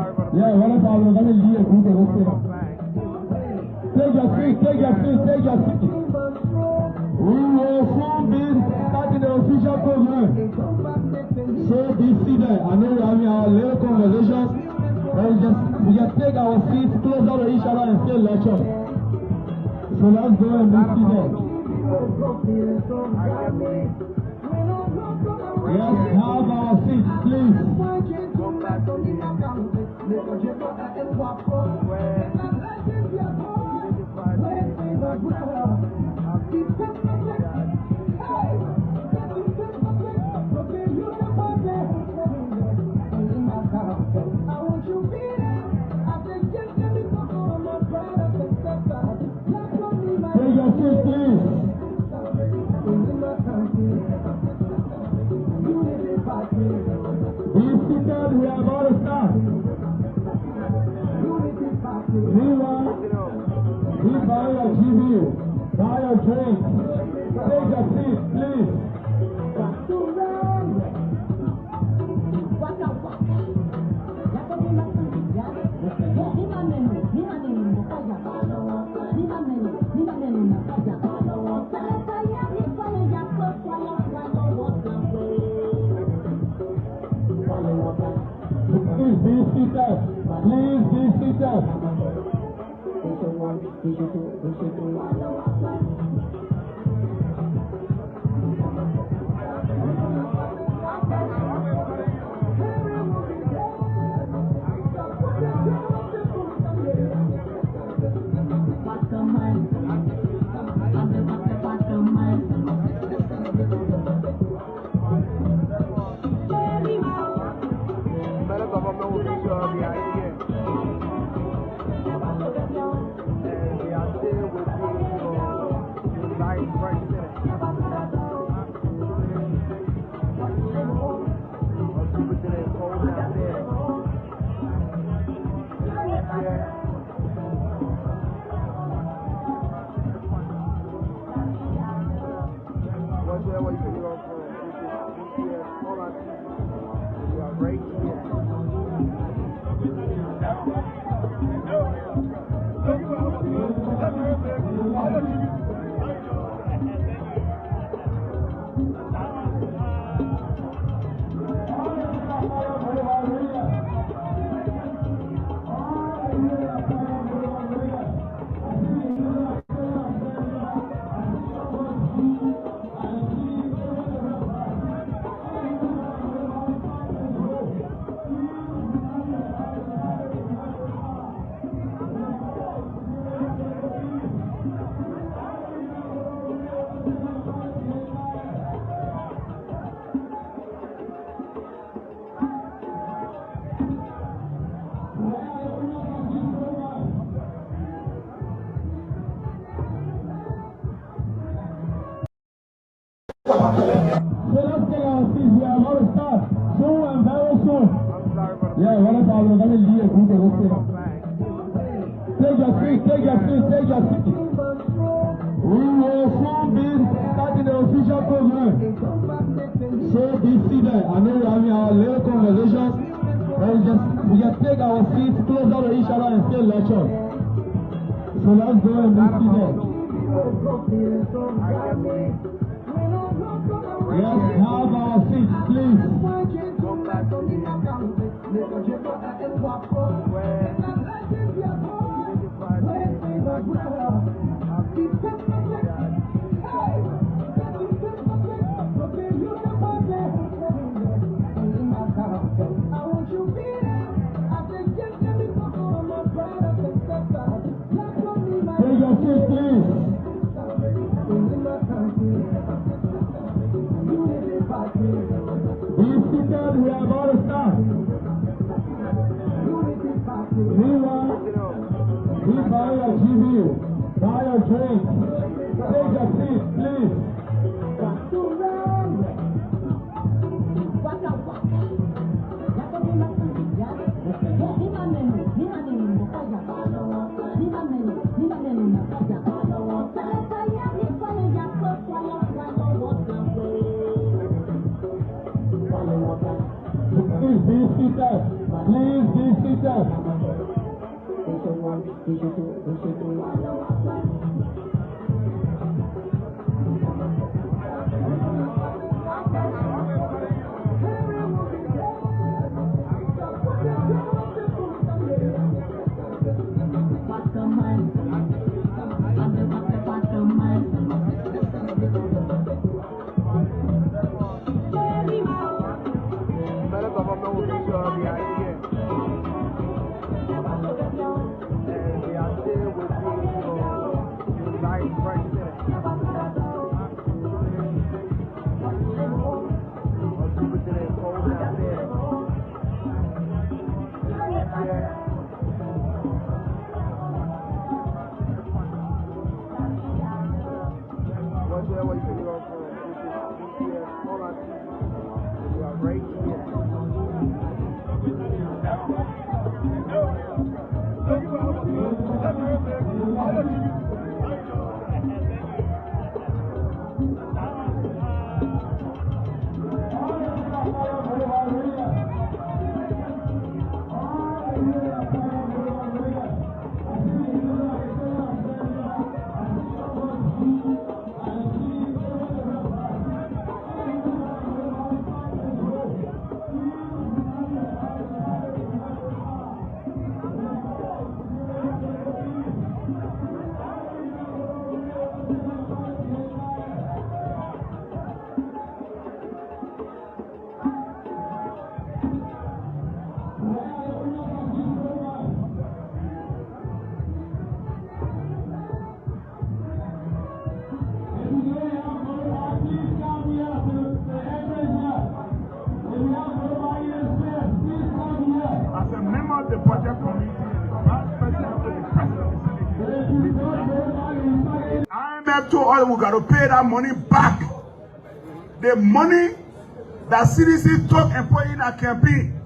Yeah, what if I was going to leave a group of people? Take your seat, take your seat, take your seat. We will soon be starting the official program. So be seated. I know we're having our little conversations. We just take our seats closer to each other and stay lecture. So let's go and be seated. Yes, have our seats, please. Take your seat, please. Be seated, we are about to start. Meanwhile, we buy your GBU, buy your drink. Take your seat, please. Please be seated. Please be seated. So let's take our seats. We are about to start soon and very soon. Yeah, what if I was going to leave a group of people? Take your seat, take your seat, take your seat. We will soon be starting the official program. So be seated. I know we're having our little conversations. We just take our seats closer to each other and stay lecture. So let's go and be seated. Yes, have our seats, please. Take your seat, please. Be seated, we are about to start. Meanwhile, we buy your GBU, buy your drink. Take your seat, please. Please be seated. Please be seated. Told us we got to pay that money back. The money that CDC took and put in a campaign.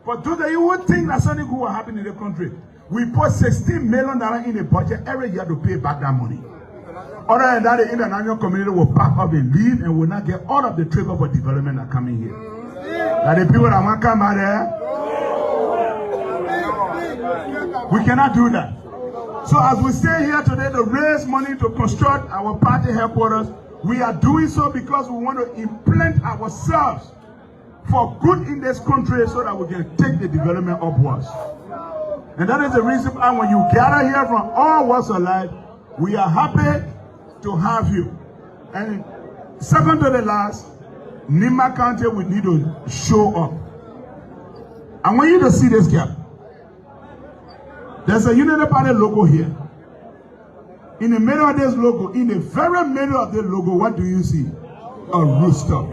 For those of you who think that something good will happen in the country, we put $16 million in the budget every year to pay back that money. Other than that, the international community will back up and leave and will not get all of the trigger for development that coming here. That the people that want to come out there, we cannot do that. So as we stay here today to raise money to construct our party headquarters, we are doing so because we want to implant ourselves for good in this country so that we can take the development upwards. And that is the reason why when you gather here from all walks of life, we are happy to have you. And second to the last, Nimba County will need to show up. I want you to see this gap. There's a Unity Party logo here. In the middle of this logo, in the very middle of the logo, what do you see? A rooster.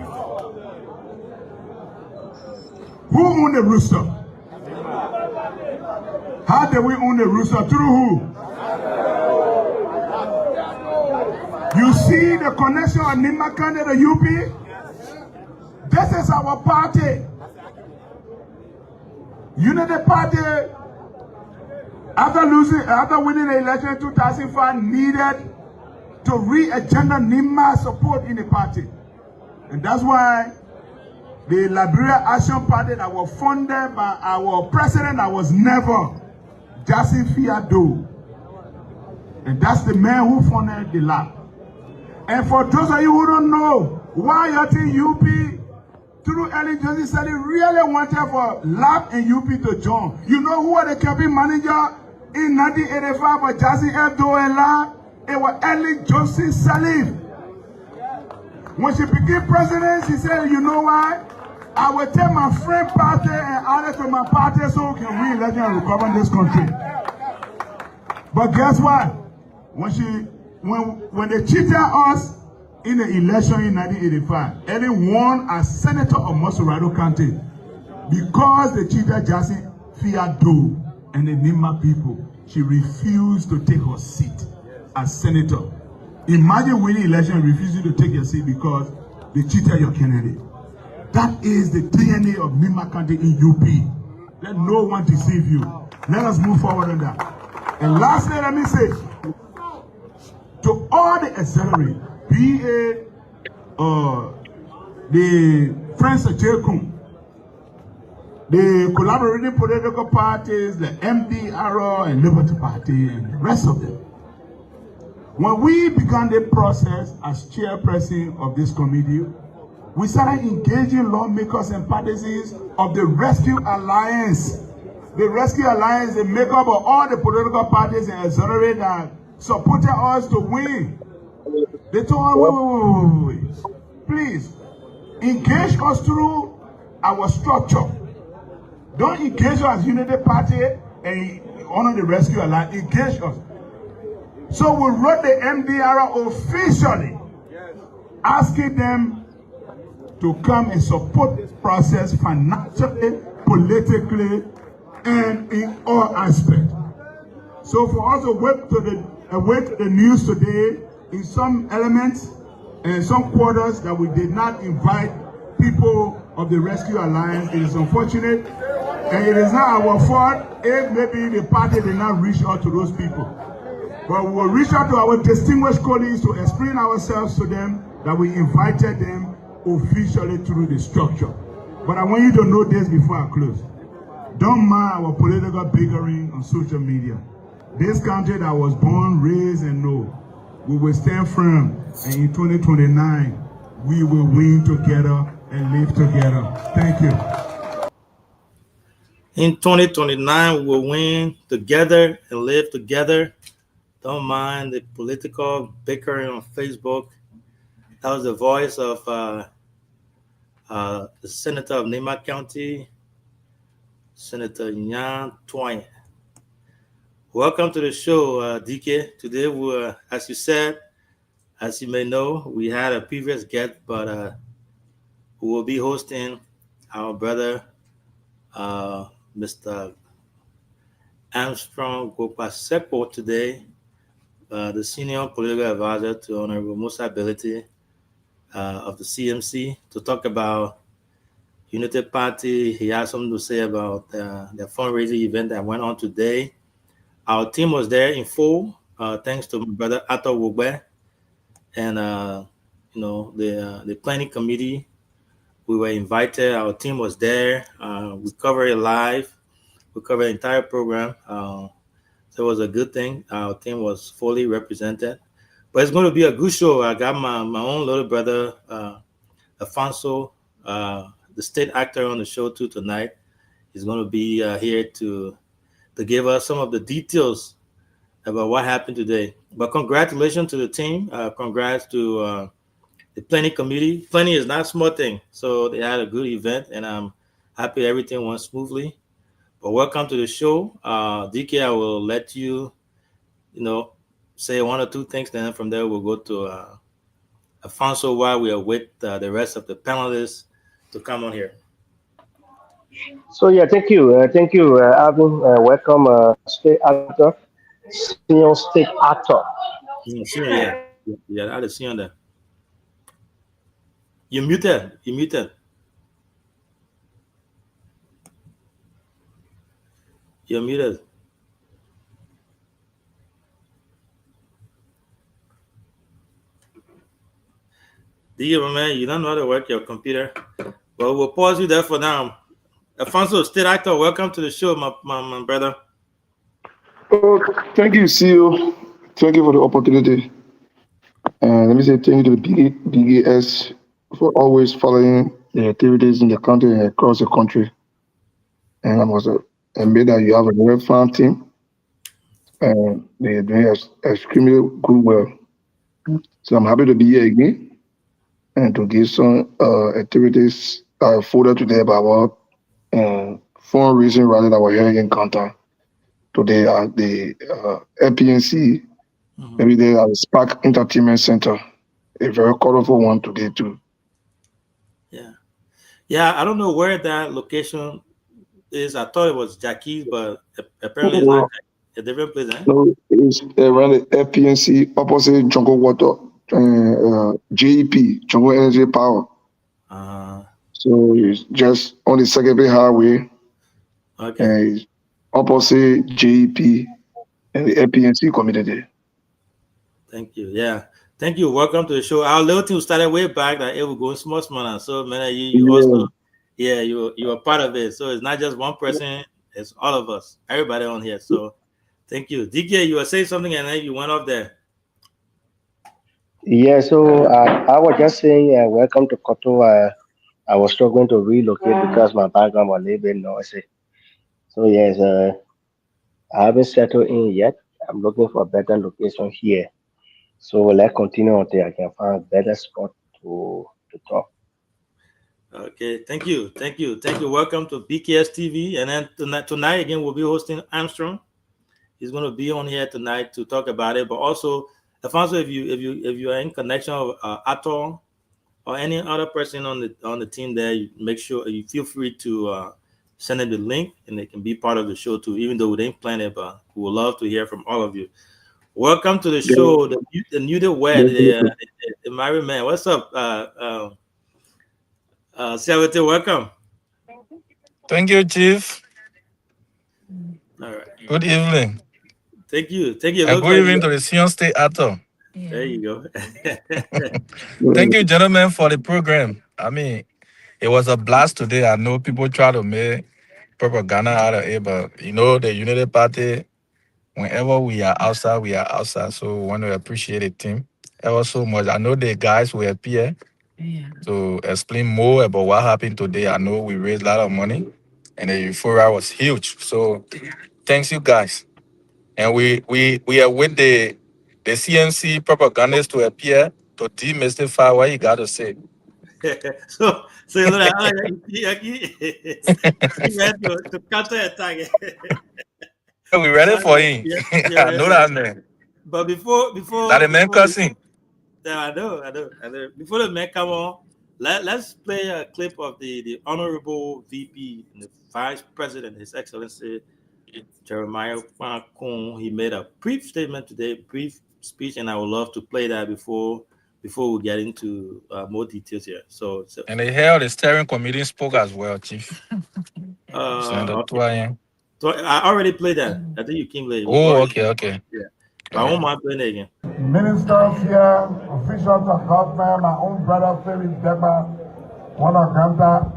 Who owns the rooster? How do we own the rooster? Through who? You see the connection of Nimba County to UP? This is our party. Unity Party, after winning the election in 2005, needed to re-agenda Nimba support in the party. And that's why the Liberia Action Party that was funded by our president that was never Jassy Fiado. And that's the man who funded the LAP. And for those of you who don't know, why you think UP, through Ellen Johnson said he really wanted for LAP and UP to join. You know who are the campaign manager in 1985 for Jassy Fiado and LAP? It was Ellen Johnson Sirleaf. When she became president, she said, you know why? I will take my friend party and add it to my party so we can win election and recover this country. But guess what? When they cheated us in the election in 1985, Ellen won as senator of Mosurado County because they cheated Jassy Fiado and the Nimba people. She refused to take her seat as senator. Imagine winning election and refusing to take your seat because they cheated your candidate. That is the DNA of Nimba County in UP. Let no one deceive you. Let us move forward on that. And lastly, let me say, to all the auxiliary, the Friends of J. Kun, the collaborating political parties, the MDRO and Liberty Party, and the rest of them. When we began the process as chairperson of this committee, we started engaging lawmakers and partisans of the Rescue Alliance. The Rescue Alliance is made up of all the political parties and exonerate that supported us to win. They told us, wait. Please, engage us through our structure. Don't engage us as Unity Party and honor the Rescue Alliance. Engage us. So we wrote the MDR officially, asking them to come and support this process financially, politically, and in all aspects. So for us to wait to the news today, in some elements and some quarters that we did not invite people of the Rescue Alliance, it is unfortunate, and it is not our fault if maybe the party did not reach out to those people. But we will reach out to our distinguished colleagues to explain ourselves to them that we invited them officially through the structure. But I want you to know this before I close. Don't mind our political bickering on social media. This country that was born, raised, and know, we will stand firm, and in 2029, we will win together and live together. Thank you. In 2029, we will win together and live together. Don't mind the political bickering on Facebook. That was the voice of the Senator of Nema County, Senator Nyan Twine. Welcome to the show, DK. Today, as you said, as you may know, we had a previous guest, but we will be hosting our brother, Mr. Armstrong Gopasepo today, the senior political advisor to Honorable Musa Ability of the CMC, to talk about Unity Party. He has something to say about the fundraising event that went on today. Our team was there in full, thanks to my brother Ato Wogbe and the planning committee. We were invited. Our team was there. We covered it live. We covered the entire program. So it was a good thing. Our team was fully represented. But it's going to be a good show. I got my own little brother, Afonso, the state actor, on the show too tonight. He's going to be here to give us some of the details about what happened today. But congratulations to the team. Congrats to the planning committee. Planning is not a small thing. So they had a good event, and I'm happy everything went smoothly. But welcome to the show. DK, I will let you, say one or two things. Then from there, we'll go to Afonso while we await the rest of the panelists to come on here. So yeah, thank you, Alvin. Welcome, state actor, senior state actor. Yeah, I just see on there. You're muted. You're muted. Man, you don't know how to work your computer. Well, we'll pause you there for now. Afonso, state actor, welcome to the show, my brother. Oh, thank you, CEO. Thank you for the opportunity. And let me say thank you to the BGS for always following the activities in the country and across the country. And I must admit that you have a very fine team, and they're doing extremely good work. So I'm happy to be here again and to give some activities further today about fundraising rally that we're here in Kanta today at the FPNC, every day at the Spark Entertainment Center. A very colorful one today too. Yeah. I don't know where that location is. I thought it was Jackie's, but apparently it's not a different place. No, it's around the FPNC opposite Jungle Water, JEP, Jungle Energy Power. So it's just on the Secondary Highway. Okay. And it's opposite JEP and the FPNC community. Thank you. Yeah. Thank you. Welcome to the show. Our little team started way back that it was going small now. So man, you also Yeah, you are part of it. So it's not just one person, it's all of us, everybody on here. So thank you. DK, you were saying something and then you went off there. Yeah, so I was just saying, welcome to Koto. I was struggling to relocate because my background was a little bit noisy. So yes, I haven't settled in yet. I'm looking for a better location here. So let's continue until I can find a better spot to talk. Okay, thank you. Welcome to BKS TV. And then tonight again, we'll be hosting Armstrong. He's going to be on here tonight to talk about it. But also, Alfonso, if you are in connection with Atul or any other person on the team there, you make sure you feel free to send them the link, and they can be part of the show too. Even though we didn't plan it, but we would love to hear from all of you. Welcome to the show, the newlywed, the married man. What's up, Savate? Welcome. Thank you, Chief. All right. Good evening. Thank you. And good evening to the Sion State actor. There you go. Thank you, gentlemen, for the program. I mean, it was a blast today. I know people try to make propaganda out of it, but you know, the Unity Party, whenever we are outside, we are outside. So we want to appreciate the team ever so much. I know the guys will appear to explain more about what happened today. I know we raised a lot of money and the euphoria was huge. So thanks you guys. And we are with the CMC propagandists to appear to demystify what you got to say. So you know that to counter attack. We ready for him. I know that man. But before that the man cussing. I know. Before the man come on, let's play a clip of the Honorable VP and the Vice President, His Excellency Jeremiah Kwan. He made a brief statement today, brief speech, and I would love to play that before we get into more details here. So and the head of the steering committee spoke as well, Chief. Okay. So I already played that. I think you came late. Oh, okay. Yeah. But I won't mind playing it again. Ministers here, officials of government, my own brother Felix Deba, one of Ganta.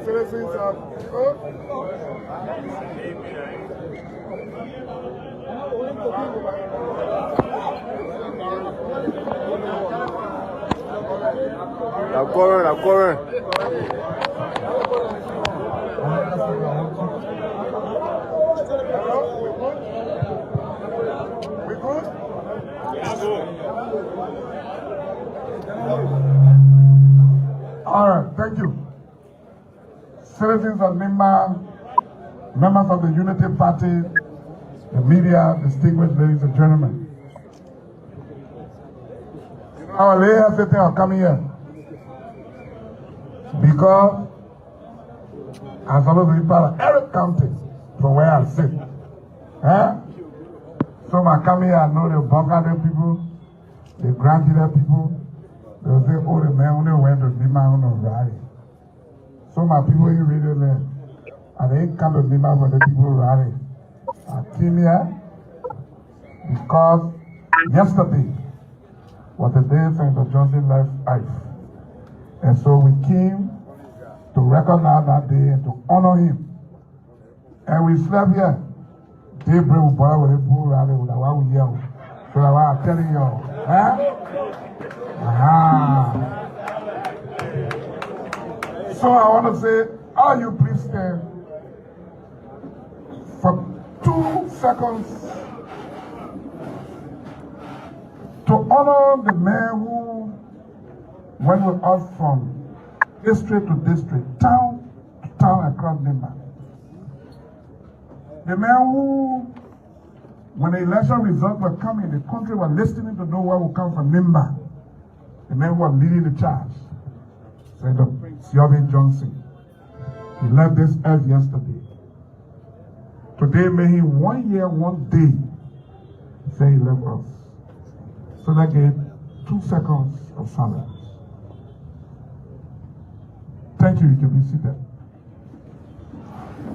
Citizens of D'accord. We good? All right, thank you. Citizens of Nimba, members of the Unity Party, the media, distinguished ladies and gentlemen. Our ladies sitting are coming here because I'm supposed to be part of every county from where I sit. So I come here, I know the Bangladesh people, the Grandville people, they'll say, oh, the man only went to Nima on a rally. So my people you really learn. And they ain't come to Nima for the people rally. I came here because yesterday was the day Senator Johnson left ICE. And so we came to recognize that day and to honor him. And we slept here. Daybreak will bother with the bull rally with our we yell. So that's why I'm telling you. So I want to say, are you please stand for 2 seconds to honor the man who went with us from district to district, town to town across Nimba. The man who, when the election results were coming, the country was listening to know what would come from Nimba. The man who was leading the charge, Senator Siobhan Johnson. He left this earth yesterday. Today made him 1 year, 1 day, say he left us. So that gave 2 seconds of silence. Thank you, you can be seated.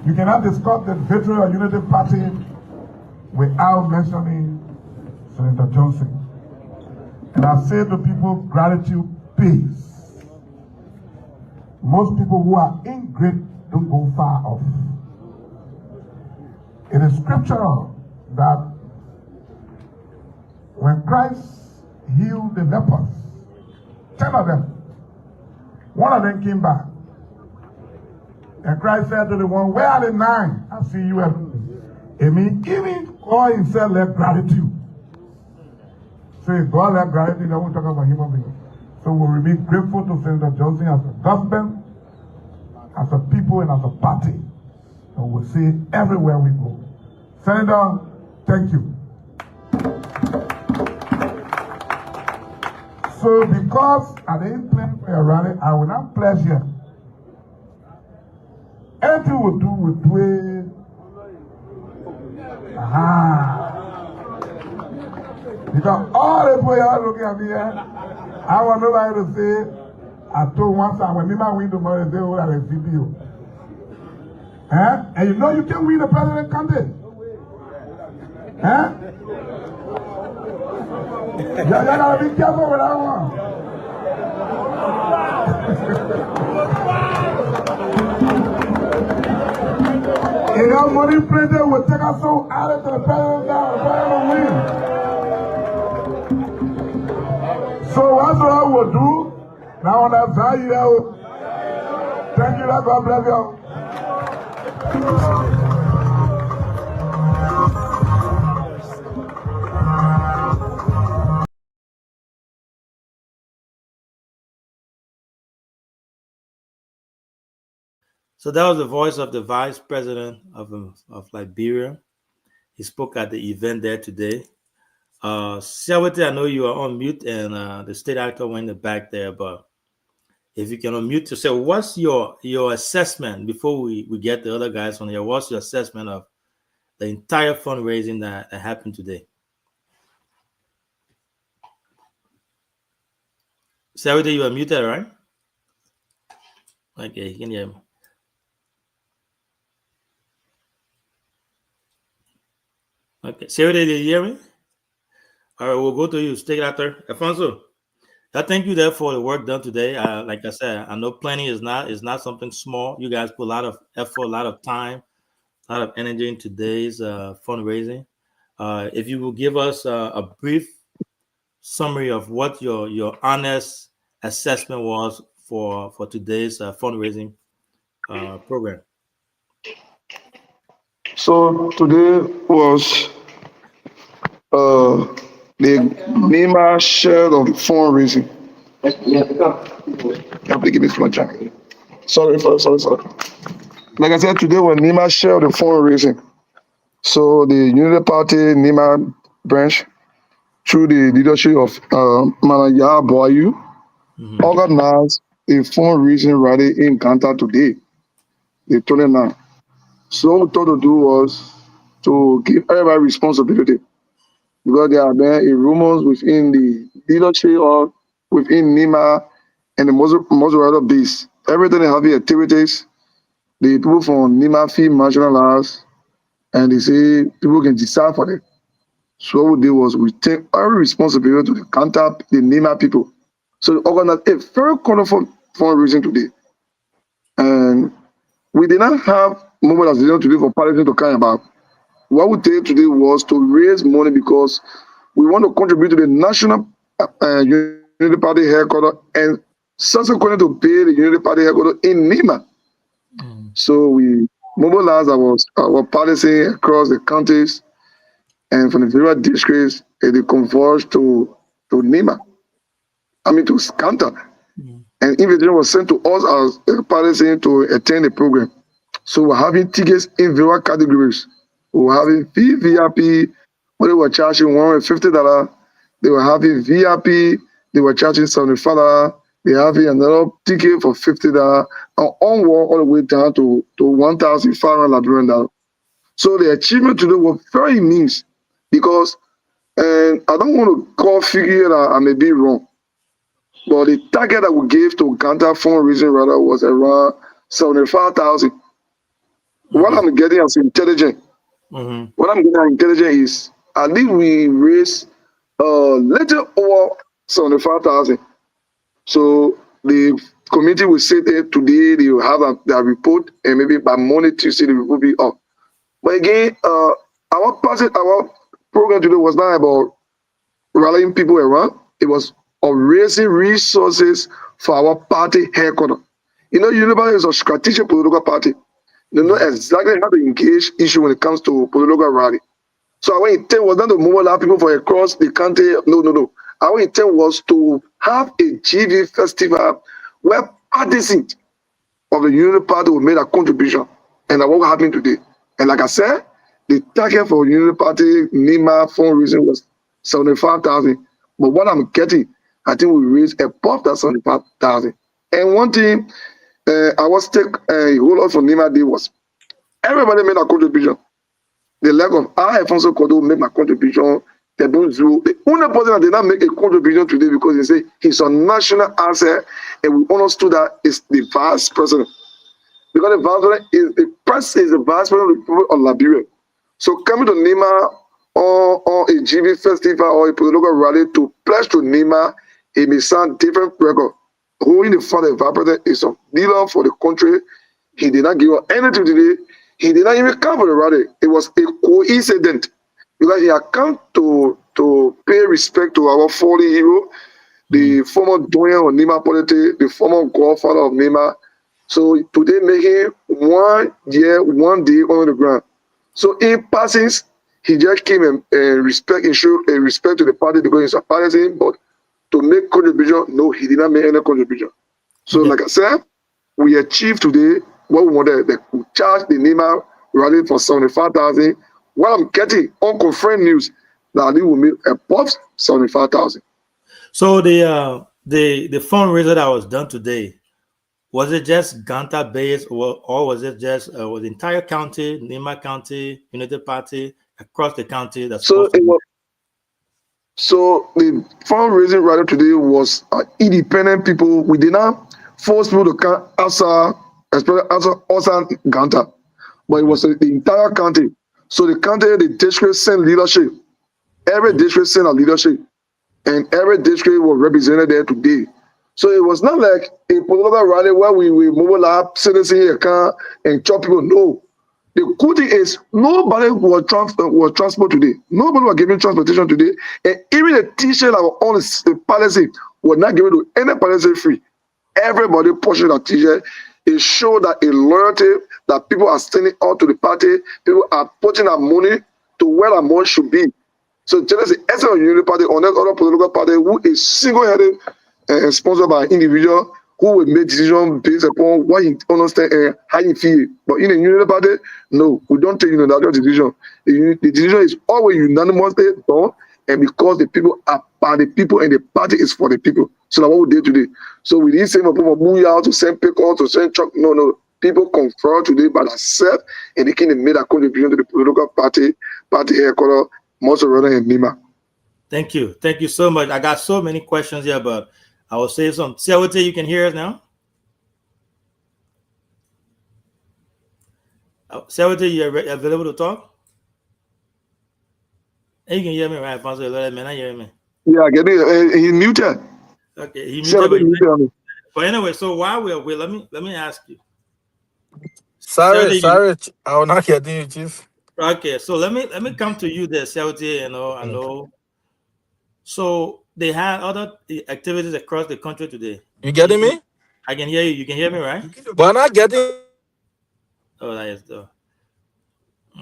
You cannot discuss the victory of Unity Party without mentioning Senator Johnson. And I say to people, gratitude, pace. Most people who are in great don't go far off. It is scriptural that when Christ healed the lepers, 10 of them, one of them came back. And Christ said to the one, where are the 9? I see you have. It means even God himself left gratitude. So if God left gratitude, then we'll talk about human beings. So we'll remain grateful to Senator Johnson as a government, as a people, and as a party. And we'll see it everywhere we go. Senator, thank you. So because I didn't plan for a rally, I will not pledge here. Anything we do it. Because all the people are looking at me here, I want nobody to say, I told one time when me win tomorrow, they say, oh, I'm a CPO. And you know you can win the president candidate. Y'all gotta be careful with that one. You know, money president will take us so out of the president now, the president win. So what's what I will do? Now on that side, you know. Thank you, God bless you. So that was the voice of the Vice President of Liberia. He spoke at the event there today. Sewete, I know you are on mute, and the state actor went in the back there, but if you can unmute yourself, what's your assessment before we get the other guys on here? What's your assessment of the entire fundraising that happened today? Sewete, you are muted, right? Okay, you can hear me. Okay, Sewete, did you hear me? All right, we'll go to you. State actor Alfonso. I thank you there for the work done today. Like I said, I know planning is not something small. You guys put a lot of effort, a lot of time, a lot of energy in today's fundraising. If you will give us a brief summary of what your honest assessment was for today's fundraising program. So today was the NEMA share of fundraising. Give me floor, Jack. Sorry. Like I said, today was NEMA share of the fundraising. So the Unity Party NEMA branch, through the leadership of Manaya Boyu, organized a fundraising rally in Kanta today, the 29th. So what we thought to do was to give everybody responsibility, because there are been rumors within the leadership or within NEMA and the Mozzarella base. Everything they have the activities, the people from NEMA feel marginalized, and they say people can decide for them. So what we did was we take every responsibility to contact the NEMA people. So we organized a very colorful fundraising today. And we did not have mobilization today for politics to care about. What we did today was to raise money because we want to contribute to the National Unity Party headquarters and subsequently to pay the Unity Party headquarters in NEMA. So we mobilized our policy across the counties and from the various districts, they converged to NEMA. To Kanta. And invitation was sent to us as a policy to attend the program. So we're having tickets in various categories. We're having VIP, where they were charging $150. They were having VIP, they were charging $75. They having another ticket for $50, and onward all the way down to $1,500 Liberian. So the achievement today was very immense, because, and I don't want to call figure that I may be wrong, but the target that we gave to Kanta fundraising rather was around 75,000. What I'm getting as intelligent, what I'm getting as intelligent is, I think we raised a little over 75,000. So the committee will sit there today, they will have their report, and maybe by Monday, Tuesday, the report will be up. But again, our program today was not about rallying people around. It was of raising resources for our party headquarters. You know, Unity Party is a strategic political party. They know exactly how to engage issue when it comes to political rally. So our intent was not to mobilize people for across the country. No. Our intent was to have a GV festival where participants of the Unity Party will make a contribution. And that's what happened today. And like I said, the target for Unity Party NEMA fundraising was 75,000. But what I'm getting, I think we raised above that 75,000. And one thing I was take a whole lot for NEMA Day was everybody made a contribution. The lack of Alfonso Cordo made my contribution. The only person that did not make a contribution today because they say he's a national asset, and we understood that is the vice president. Because the vice president is the vice president of Liberia. So coming to NEMA or a GV festival or a political rally to pledge to NEMA, it may sound different record. Holding the father vice president is a leader for the country. He did not give up anything today. He did not even come for the rally. It was a coincidence because he had come to pay respect to our fallen hero, the former doyen of NEMA politics, the former godfather of NEMA. So today making 1 year, 1 day on the ground. So in passing, he just came and show respect to the party because he's a partisan, but to make contribution, no, he did not make any contribution. So like I said, we achieved today what we wanted. They charge the NEMA rally for 75,000. What I'm getting unconfirmed news that they will make above 75,000. So the fundraiser that was done today, was it just Ganta based, or was it just was the entire county, NEMA County, Unity Party across the county? So the fundraising rally today was independent people. We did not force people to come outside, especially outside Ganta, but it was the entire county. So the county, the district sent leadership. Every district sent a leadership, and every district was represented there today. So it was not like a political rally where we mobilize citizens here and chop people. No. The good thing is nobody was transport today. Nobody was giving transportation today. And even the t-shirt that were on the policy was not given to any policy free. Everybody pushing that t-shirt. It showed that a loyalty that people are standing out to the party. People are putting their money to where their money should be. So just the essence of Unity Party or any other political party who is single-headed and sponsored by an individual who will make decisions based upon what you understand and how you feel. But in a Unity Party, no, we don't take unilateral decision. The decision is always unanimously done, and because the people are by the people and the party is for the people. So that's what we did today. So we didn't say people move out to send pickle to send truck. No. People confer today by themselves, and they can make a contribution to the political party headquarters, Mozzarella and NEMA. Thank you so much. I got so many questions here, but I will save some. Siawate, you can hear us now? Siawate, you are available to talk? Hey, you can hear me, right, Alfonso? Man, I hear me. Yeah, I get it. He muted. Okay, he muted. But anyway, so while we're away, let me ask you. Sorry, I will not hear you, Chief. Okay, so let me come to you there, Siawate. I know. So they had other activities across the country today. You getting me? I can hear you. You can hear me, right? But I'm not getting. Oh, that is though.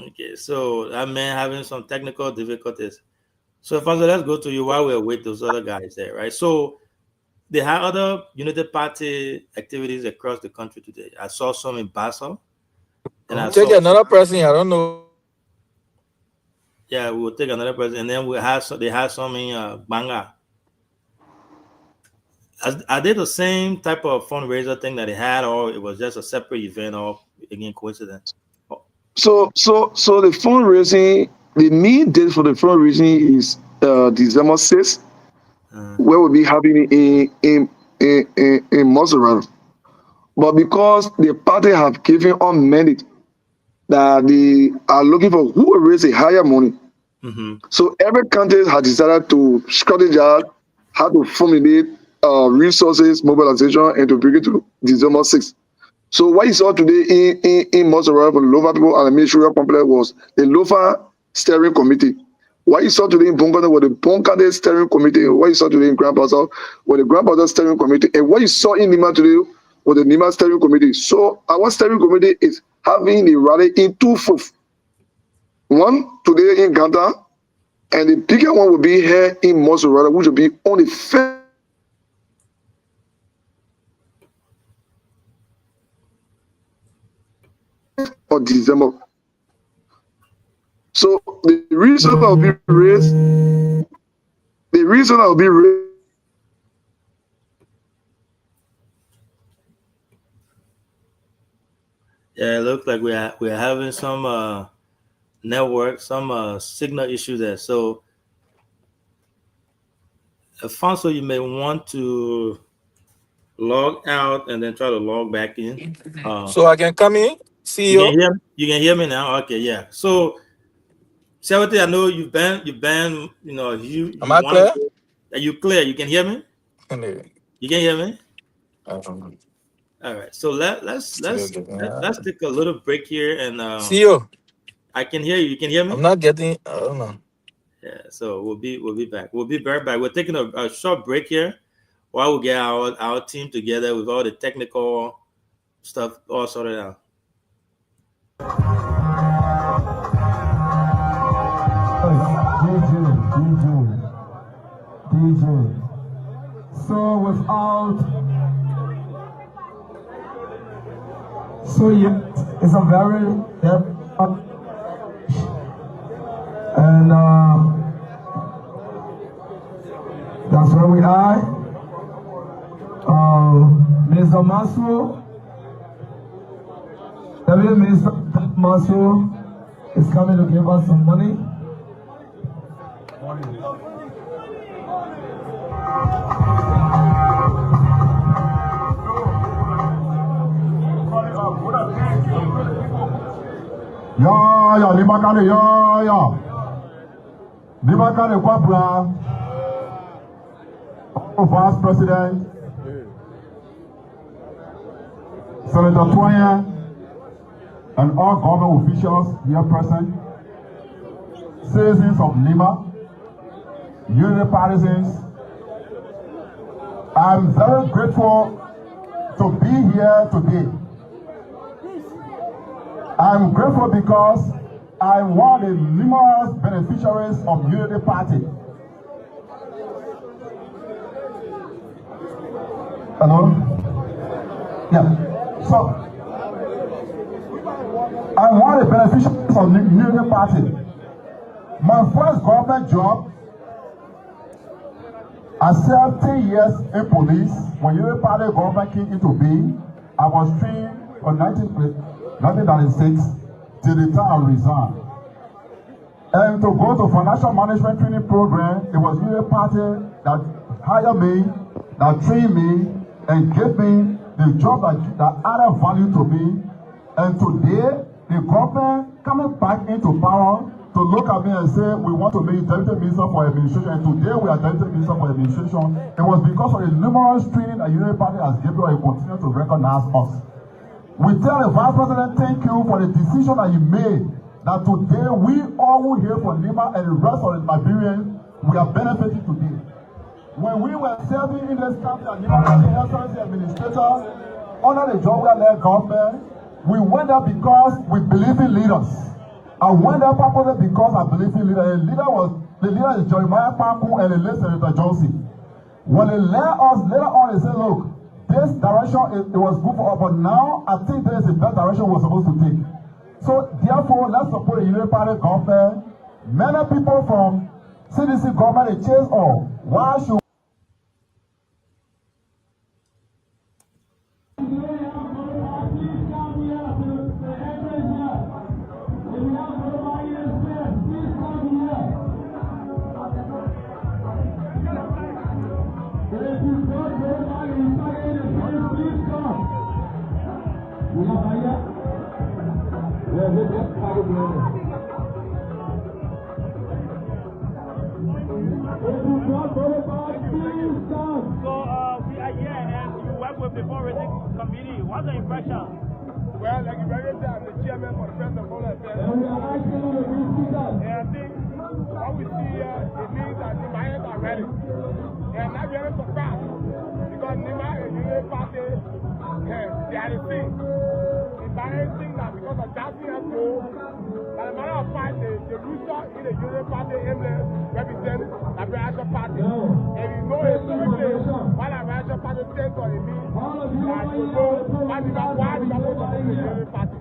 Okay, so that man having some technical difficulties. So, Alfonso, let's go to you while we're with those other guys there, right? So they had other Unity Party activities across the country today. I saw some in Basel. And I take another person. I don't know. Yeah, we'll take another person, and then they had some in Banga. Are they the same type of fundraiser thing that they had, or it was just a separate event, or again coincidence? So the fundraising, the main date for the fundraising is December 6th, where we'll be having it in Mozzarella. But because the party have given on mandate that they are looking for who will raise a higher money. So every country has decided to strategize how to formulate resources, mobilization, and to bring it to December 6th. So what you saw today in Montserrat for the Lofa people and the ministerial complex was the Lofa steering committee. What you saw today in Bonkade was the Bonkade steering committee. What you saw today in Grand Bazaar was the Grand Bazaar steering committee. And what you saw in Nima today was the Nima steering committee. So our steering committee is having a rally in 2 FUF. One today in Ghana, and the bigger one will be here in Montserrat, which will be on the 1st of December. So the reason I'll be raised, Yeah, it looks like we're having some network, some signal issue there. So, Alfonso, you may want to log out and then try to log back in. So I can come in, see You you. can hear, you can hear me now. Okay, yeah. So, Charity, I know you've been, you know, you Am I clear? Are you clear? You can hear me? You can hear me? All right. So let's take a little break here and see you. I can hear you. You can hear me? I'm not getting. I don't know. Yeah. So we'll be back. We'll be right back. We're taking a short break here while we get our team together with all the technical stuff all sorted out. DJ. So it's a very and that's where we are. Mr. Masu, Mr. Masu is coming to give us some money. Ya, Limakane, ya. Limakane Kwapra, Vice President, Senator Toye, and all government officials here present, citizens of Lima, unity partisans. I'm very grateful to be here today. I'm grateful because I'm one of the numerous beneficiaries of Unity Party. Hello? Yeah. So, I'm one of the beneficiaries of Unity Party. My first government job, I served 10 years in police. When Unity Party government came into being, I was trained on 1996 till the time I resigned. And to go to financial management training program, it was Unity Party that hired me, that trained me, and gave me the job that added value to me. And today, the government coming back into power to look at me and say, we want to make Deputy Minister for Administration, and today we are Deputy Minister for Administration. It was because of the numerous training that Unity Party has given us and continue to recognize us. We tell the Vice President, thank you for the decision that you made, that today we all who here for Lima and the rest of the Liberians, we are benefiting today. When we were serving in this country at Lima County Health Service Administrator, under the Jogga-led government, we went there because we believe in leaders. I went there purposely because I believe in leaders. The leader is Jeremiah Papu and the late Senator Johnson. When they let us, later on they said, look, this direction, it was good for us, but now I think there is a better direction we're supposed to take. So therefore, let's support the Unity Party government. Many people from CDC government, they chase all. Why should we are here and you work with the fundraising committee. What's the impression? Well, like you very said, I'm the chairman for the President of Poland Affairs. And I think what we see here, it means that the Mayans are ready. And I'm not very surprised because Nima and the Unity Party, they are the same. The Mayans think that because of that we have to, as a matter of fact, the rooster in the Unity Party represent the Liberation Party. And you know historically, what the Liberation Party stands for, it means that you know why the Unity Party.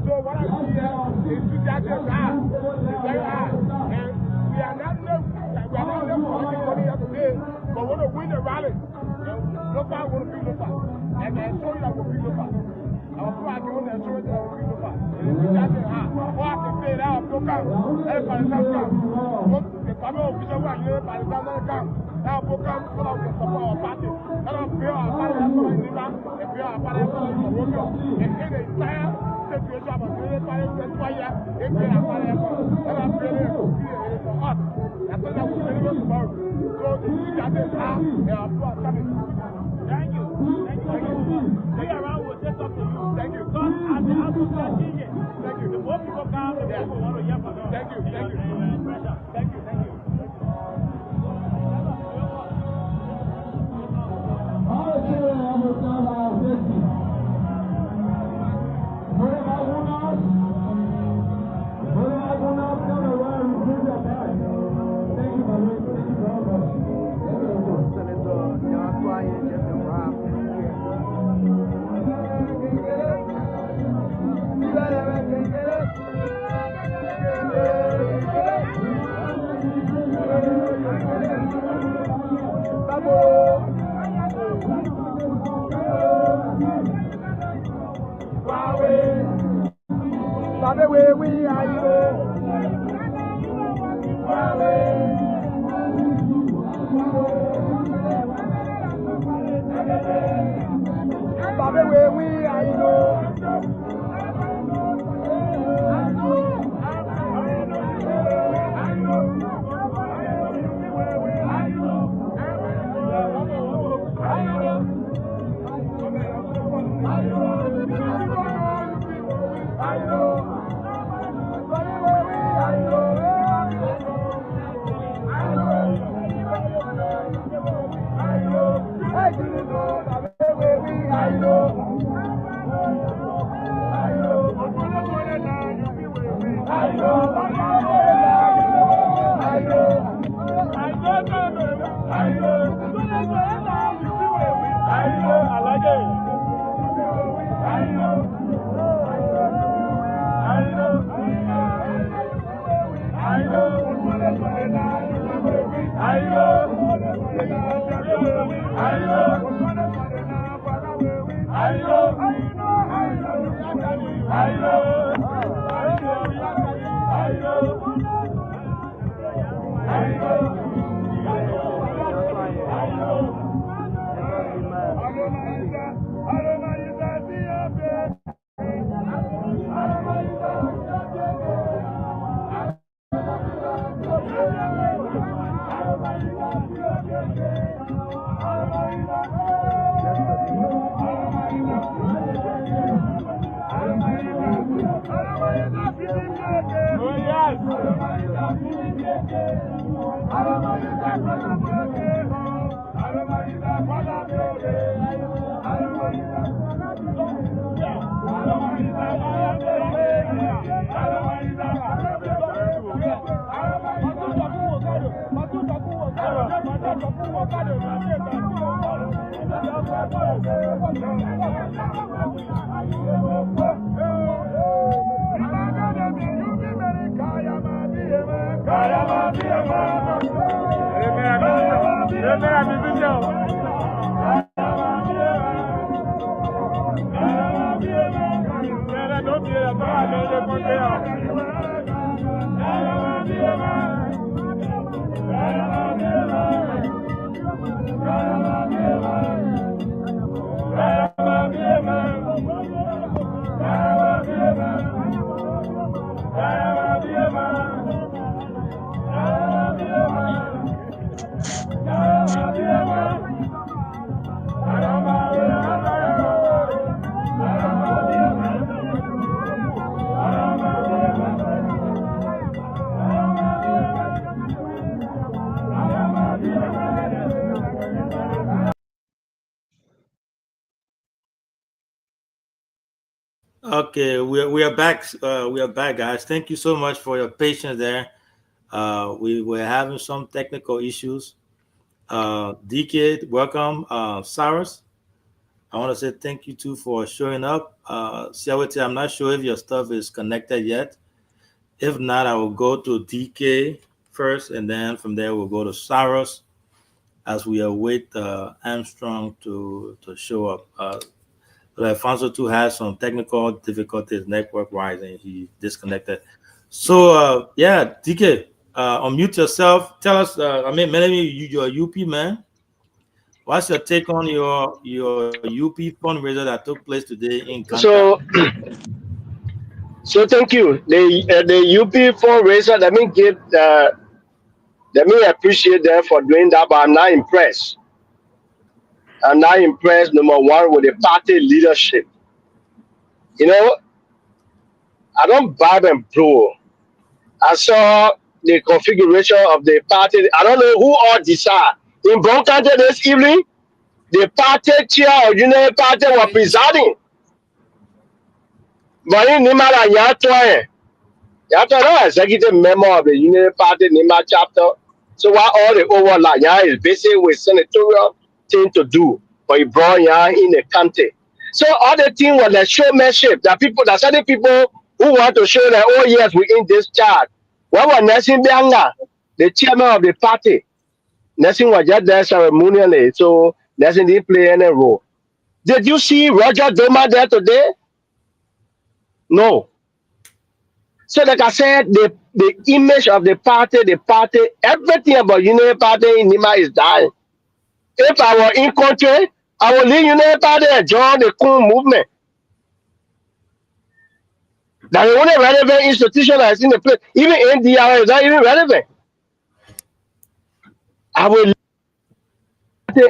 So what I see here is enthusiasm is high. It's very high. And we are not left for anybody here today, but we want to win the rally. Local want to be local. And I show you that we'll be local. Our people are given the assurance that we'll be local. And enthusiasm is high. All I can say is that local. Everybody come. The family official who are here by the time they come. Now we'll come so that we can support our party. Let us build our party as well as Nima and build our party as well as Romeo. And in the entire situation about the party, that's why they build our party as well. Let us build it for us. That's what we're building tomorrow. So the enthusiasm is high and our people are coming. Thank you. Thank you. See you around, we'll say something to you. Thank you. Because as the outlook is changing, thank you. The more people come, the more people want to hear from you. Thank you. Thank you. Thank you. Thank you. Okay, we are back. We are back, guys. Thank you so much for your patience there. We were having some technical issues. DK, welcome. Cyrus, I want to say thank you too for showing up. Siawete, I'm not sure if your stuff is connected yet. If not, I will go to DK first, and then from there we'll go to Cyrus as we await Armstrong to show up. Alfonso too has some technical difficulties network-wise, and he disconnected. So yeah, DK, unmute yourself. Tell us. Many you're a UP man. What's your take on your UP fundraiser that took place today in Kanta? So thank you. The UP fundraiser. Let me appreciate them for doing that, but I'm not impressed. I'm not impressed. Number one, with the party leadership. You know, I don't bribe and blow. I saw the configuration of the party. I don't know who all decide. In Broncante this evening, the party chair of United Party were presiding. But in Nimala Yatoye, Yatoye is executive member of the United Party Nima chapter. So what all the overlap is basically with senatorial thing to do. But he brought in the country. So all the thing was the showmanship. That certain people who want to show that, oh yes, we're in this charge. What was Nelson Bianga, the chairman of the party? Nelson was just there ceremonially, so Nelson didn't play any role. Did you see Roger Doma there today? No. So like I said, the image of the party, everything about United Party in Nima is dying. If I were in country, I would leave United Party and join the Kun movement. That the only relevant institution that is in the place. Even NDR is not even relevant. I will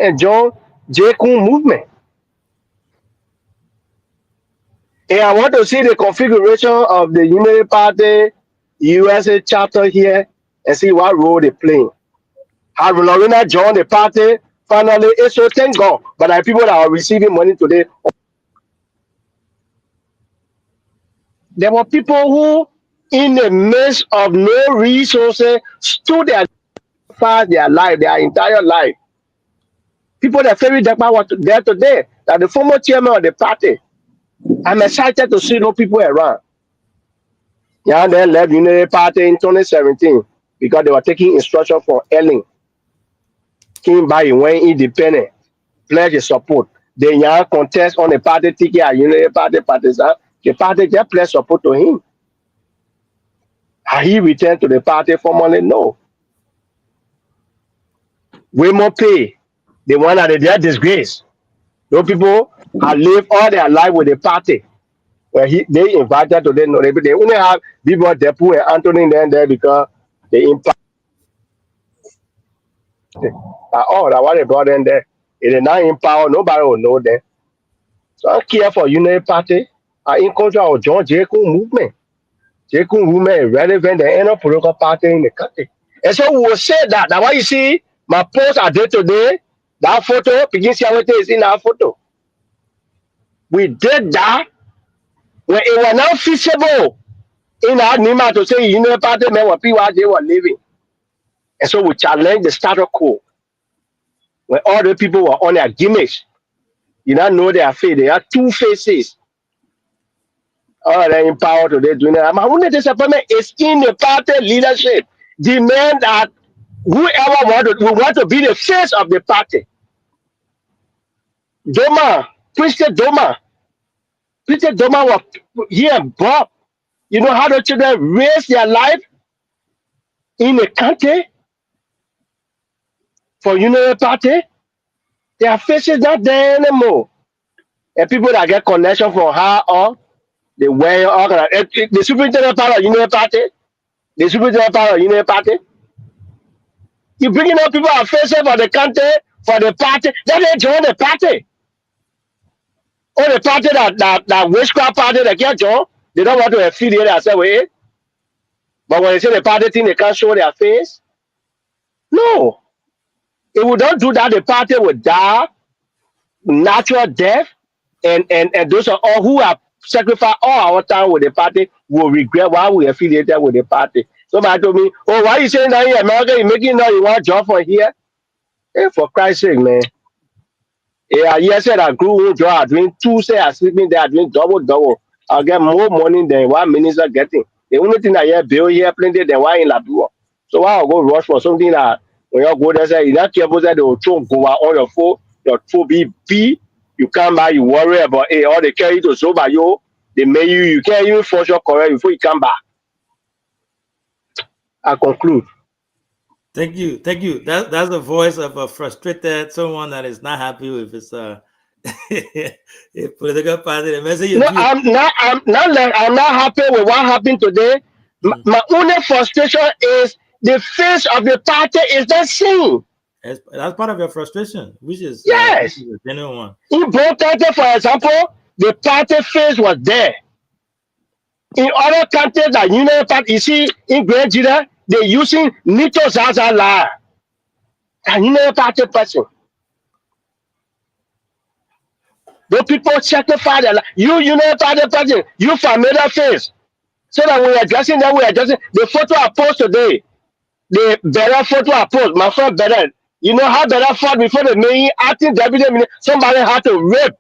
and join J Kun movement. And I want to see the configuration of the Unity Party USA chapter here and see what role they play. Have Lorena joined the party? Finally, it's so thank God. But there are people that are receiving money today. There were people who, in the midst of no resources, stood there fast their life, their entire life. People that Ferry Dekpa were there today, that the former chairman of the party. I'm excited to see no people around. Yeah, they left Unity Party in 2017 because they were taking instruction from Ellen. Came by and went independent, pledge his support. The young contest on the party ticket at Unity Party partisan, the party just pledged support to him. Has he returned to the party formally? No. We more pay the one that they disgrace. Those people have lived all their life with the party. Where they invited to them, they only have people Depu and Anthony there because they impact. Oh, that what they brought in there. If they're not in power, nobody will know them. So I care for Unity Party. I encourage our John J. Kun movement. J. Kun movement is relevant to any political party in the country. And so we will say that. That's why you see my post I did today, that photo, Pigin Siawete is in that photo. We did that when it was not feasible in our Nima to say Unity Party men were PYJ were living. And so we challenge the status quo. When all the people were on their gimmicks, you don't know their face. They have two faces. Oh, they're in power today doing that. My only disappointment is in the party leadership. Demand that whoever want to be the face of the party. Doma, Christian Doma was here, Bob. You know how the children raise their life in the country for Unity Party? Their faces not there anymore. And people that get connection from her or they wear all the superintendent power of Unity Party. The superintendent power of Unity Party. You bringing up people are facing for the country, for the party, then they join the party. Or the party that witchcraft party that can't join, they don't want to affiliate themselves with it. But when they say the party thing, they can't show their face. No. If we don't do that, the party will die, natural death, and those are all who are sacrifice all our time with the party will regret why we affiliated with the party. Somebody told me, "Oh, why you saying that here, America? You making now you want job for here?" Hey, for Christ's sake, man. Yeah, yes, said I grew job doing two say I sleeping there doing double. I'll get more money than one minister getting. The only thing I hear bill here plenty than one in Labua. So I'll go rush for something that when you go there, say you not careful that they will throw go out on your phone be you come back, you worry about all they carry to so by you, they may you can't even force your correct before you come back. I conclude. Thank you. That's the voice of a frustrated someone that is not happy with his a political party. The message No, I'm not happy with what happened today. My only frustration is the face of the party is not seen. That's part of your frustration, which is Yes. a genuine one. In Bro-Kante, for example, the party face was there. In other countries like United Party, you see, in Nigeria, they're using Nito Zaza La, a United Party person. Those people sacrifice their life. You United Party person, you familiar face. So that we're addressing the photo I post today. The better photo I post, my friend better. You know how better fought before the main acting deputy minister, somebody had to rape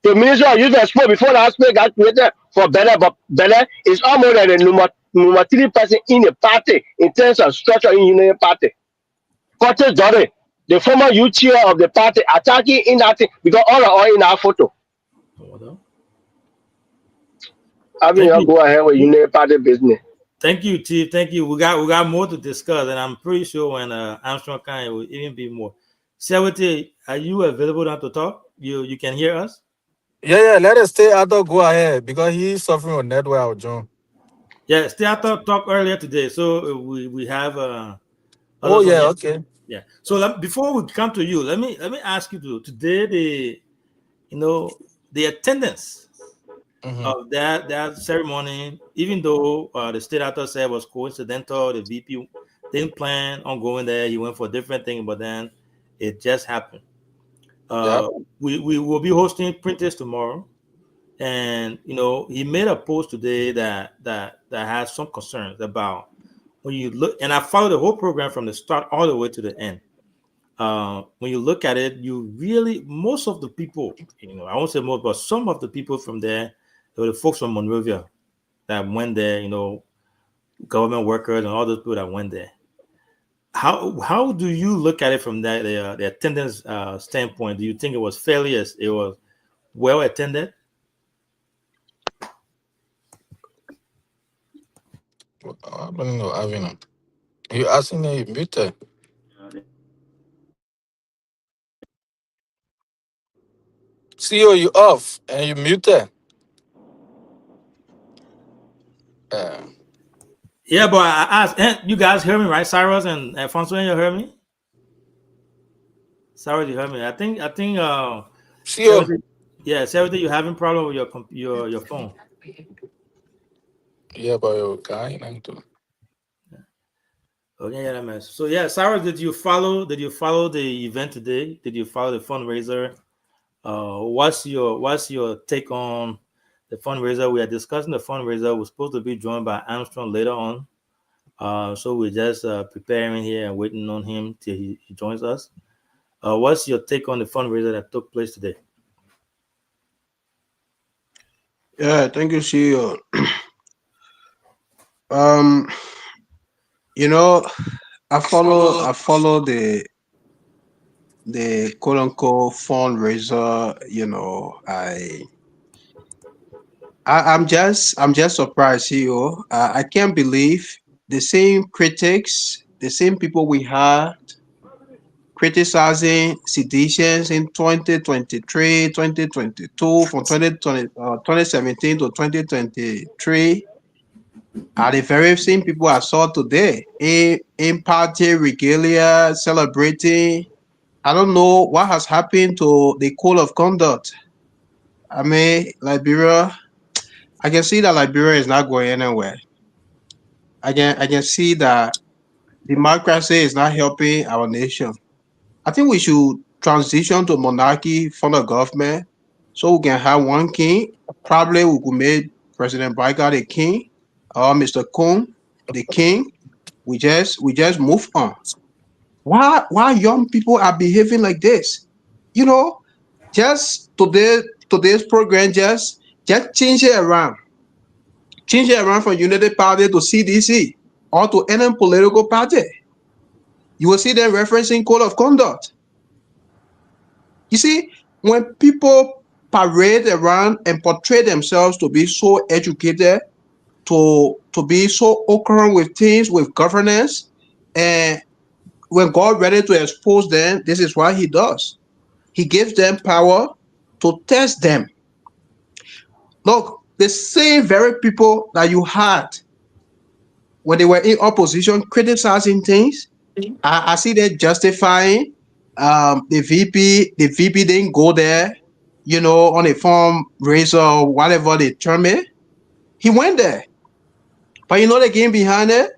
the minister of youth and sport before the hospital got created for better, but better is almost like the number 3 person in the party in terms of structure in Union Party. Curtis Dore, the former youth chair of the party, attacking in that thing because all are all in our photo. I mean, you go ahead with Union Party business. Thank you, Chief. Thank you. We got more to discuss, and I'm pretty sure when Armstrong can, it will even be more. Sewete, are you available now to talk? You can hear us? Yeah. Let us stay out go ahead because he's suffering with network, John. Yeah, stay out talk earlier today, so we have. Oh yeah, okay. Yeah. So before we come to you, let me ask you today the attendance of that ceremony, even though the state actor said it was coincidental, the VP didn't plan on going there. He went for a different thing, but then it just happened. We will be hosting printers tomorrow, and he made a post today that has some concerns about when you look. And I followed the whole program from the start all the way to the end. When you look at it, you really most of the people, I won't say most, but some of the people from there. There were the folks from Monrovia that went there, government workers and all those people that went there. How do you look at it from the attendance standpoint? Do you think it was it was well attended? I don't know, Avina. You asking me muted. CEO, you off and you muted. Yeah, but I asked, you guys hear me, right? Cyrus and Alfonso, you heard me? Cyrus, you heard me? I think CEO. Everything you're having problem with your phone. Yeah, but your guy too. Okay, yeah, that makes. So yeah, Cyrus, did you follow the event today? Did you follow the fundraiser? What's your take on the fundraiser? We are discussing the fundraiser. We're supposed to be joined by Armstrong later on. So we're just preparing here and waiting on him till he joins us. What's your take on the fundraiser that took place today? Yeah, thank you, CEO. I follow the quote unquote fundraiser. I'm just surprised, CEO. I can't believe the same critics, the same people we had criticizing seditions in 2023, 2022, from 2017 to 2023 are the very same people I saw today in party regalia celebrating. I don't know what has happened to the code of conduct. I mean, Liberia, I can see that Liberia is not going anywhere. I can see that democracy is not helping our nation. I think we should transition to monarchy from the government so we can have one king. Probably we could make President Biden the king, or Mr. Coon the king. We just move on. Why young people are behaving like this? You know, just today's program, just change it around. Change it around from Unity Party to CDC or to any political party. You will see them referencing code of conduct. You see, when people parade around and portray themselves to be so educated, to be so occurrent with things, with governance, and when God ready to expose them, this is what he does. He gives them power to test them. Look, the same very people that you had when they were in opposition criticizing things, I see them justifying the VP. The VP didn't go there, you know, on a fundraiser or whatever they term it. He went there. But you know the game behind it?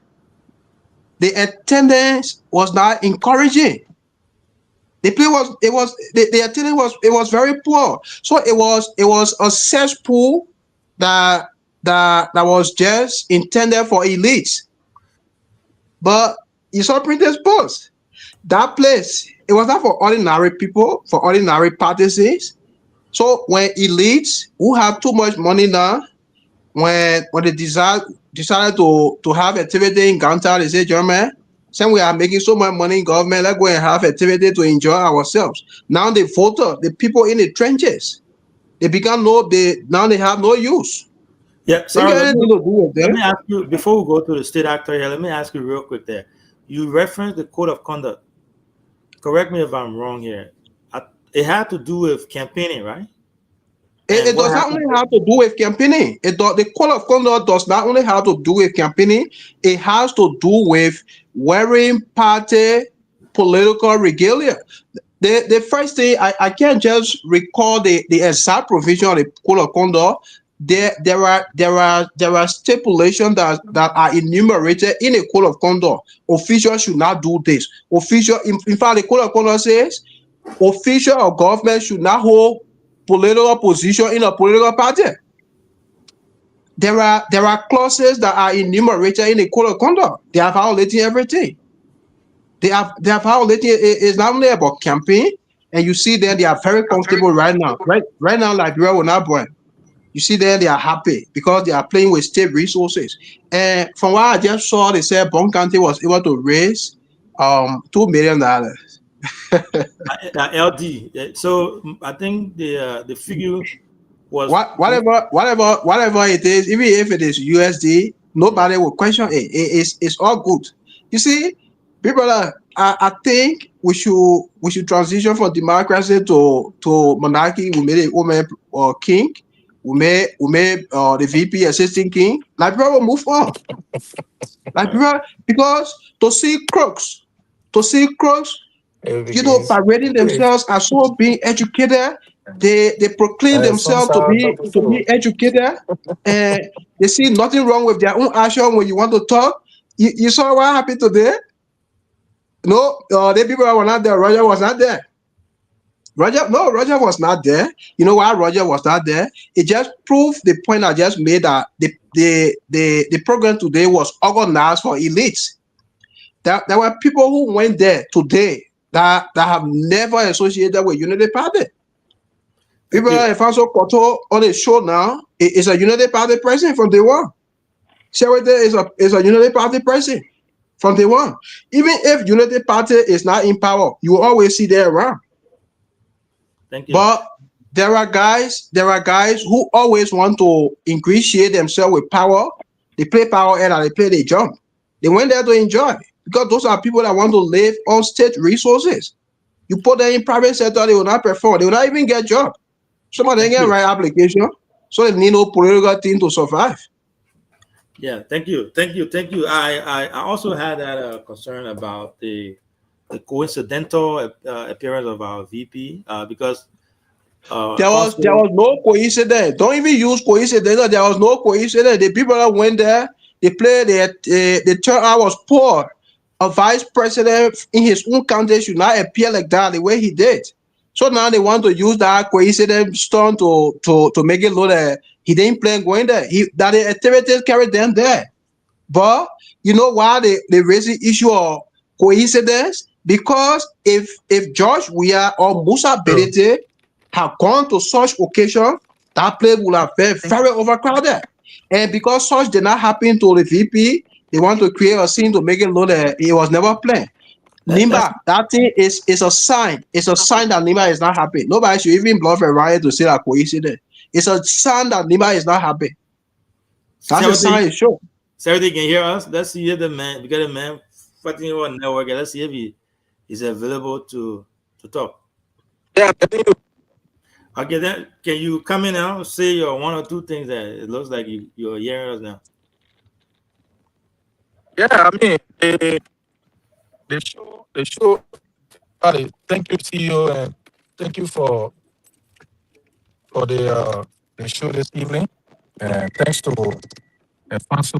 The attendance was not encouraging. The attendance was very poor. So it was a cesspool that was just intended for elites. But you saw Printer's Post. That place, it was not for ordinary people, for ordinary partisans. So when elites who have too much money now, when they decided to have activity in Ganta, they say, German, since we are making so much money in government, let's go and have activity to enjoy ourselves. Now the voter, the people in the trenches, they now they have no use. Yeah, sorry. Let me ask you, before we go to the state actor here, let me ask you real quick there. You referenced the code of conduct. Correct me if I'm wrong here. It had to do with campaigning, right? It does not only have to do with campaigning. The code of conduct does not only have to do with campaigning. It has to do with wearing party political regalia. The first thing, I can't just recall the exact provision of the code of conduct. There are stipulations that are enumerated in a code of conduct. Officials should not do this. In fact, the code of conduct says official or government should not hold political position in a political party. There are clauses that are enumerated in the code of conduct. They are violating everything. They are violating. It's not only about campaign, and you see them. They are very comfortable right now. Right now, Liberia will not burn. You see them. They are happy because they are playing with state resources. And from what I just saw, they said Bon County was able to raise $2 million. LD. So I think the figure was whatever it is, even if it is USD, nobody will question it. It's all good. You see, people I think we should transition from democracy to monarchy. We made a woman or king. We made the VP assistant king. Like people will move on. Like people, because to see crooks, you know, parading themselves as so being educated, they proclaim themselves to be educated, and they see nothing wrong with their own action. When you want to talk, you saw what happened today. No, the people were not there. Roger was not there. Roger was not there. You know why Roger was not there? It just proved the point I just made, that the program today was organized for elites. There were people who went there today that have never associated with Unity Party. People like Alfonso Cotto on the show now is a Unity Party president from day one. Sherwood is a Unity Party president from day one. Even if Unity Party is not in power, you will always see them around. Thank you. But there are guys who always want to ingratiate themselves with power. They play power and they play the jump. They went there to enjoy, because those are people that want to live on state resources. You put them in private sector, they will not perform. They will not even get job. Some of them get right application, so they need no political thing to survive. Yeah, thank you. I also had that concern about the coincidental appearance of our VP because there was no coincidence. Don't even use coincidence. There was no coincidence. The people that went there, they played. The turnout was poor. A vice president in his own country should not appear like that the way he did. So now they want to use that coincidence stunt to make it look that he didn't plan going there. That the activities carried them there. But you know why they raise the issue of coincidence? Because if George Weah or Musa Belete have gone to such occasion, that place would have been very overcrowded. And because such did not happen to the VP, they want to create a scene to make it look that it was never planned. Nimba, that thing is a sign. It's a sign that Nimba is not happy. Nobody should even bluff a riot to say that coincidence. It's a sign that Nimba is not happy. That's a sign it shows. Saturday can hear us. Let's see if the man, we got a man fighting on network. Let's see if he is available to talk. Yeah, Okay, then can you come in now? Say your one or two things that it looks like you're hearing us now. yeah. I mean, the show. Thank you, CEO, and thank you for the show this evening. And thanks to Alfonso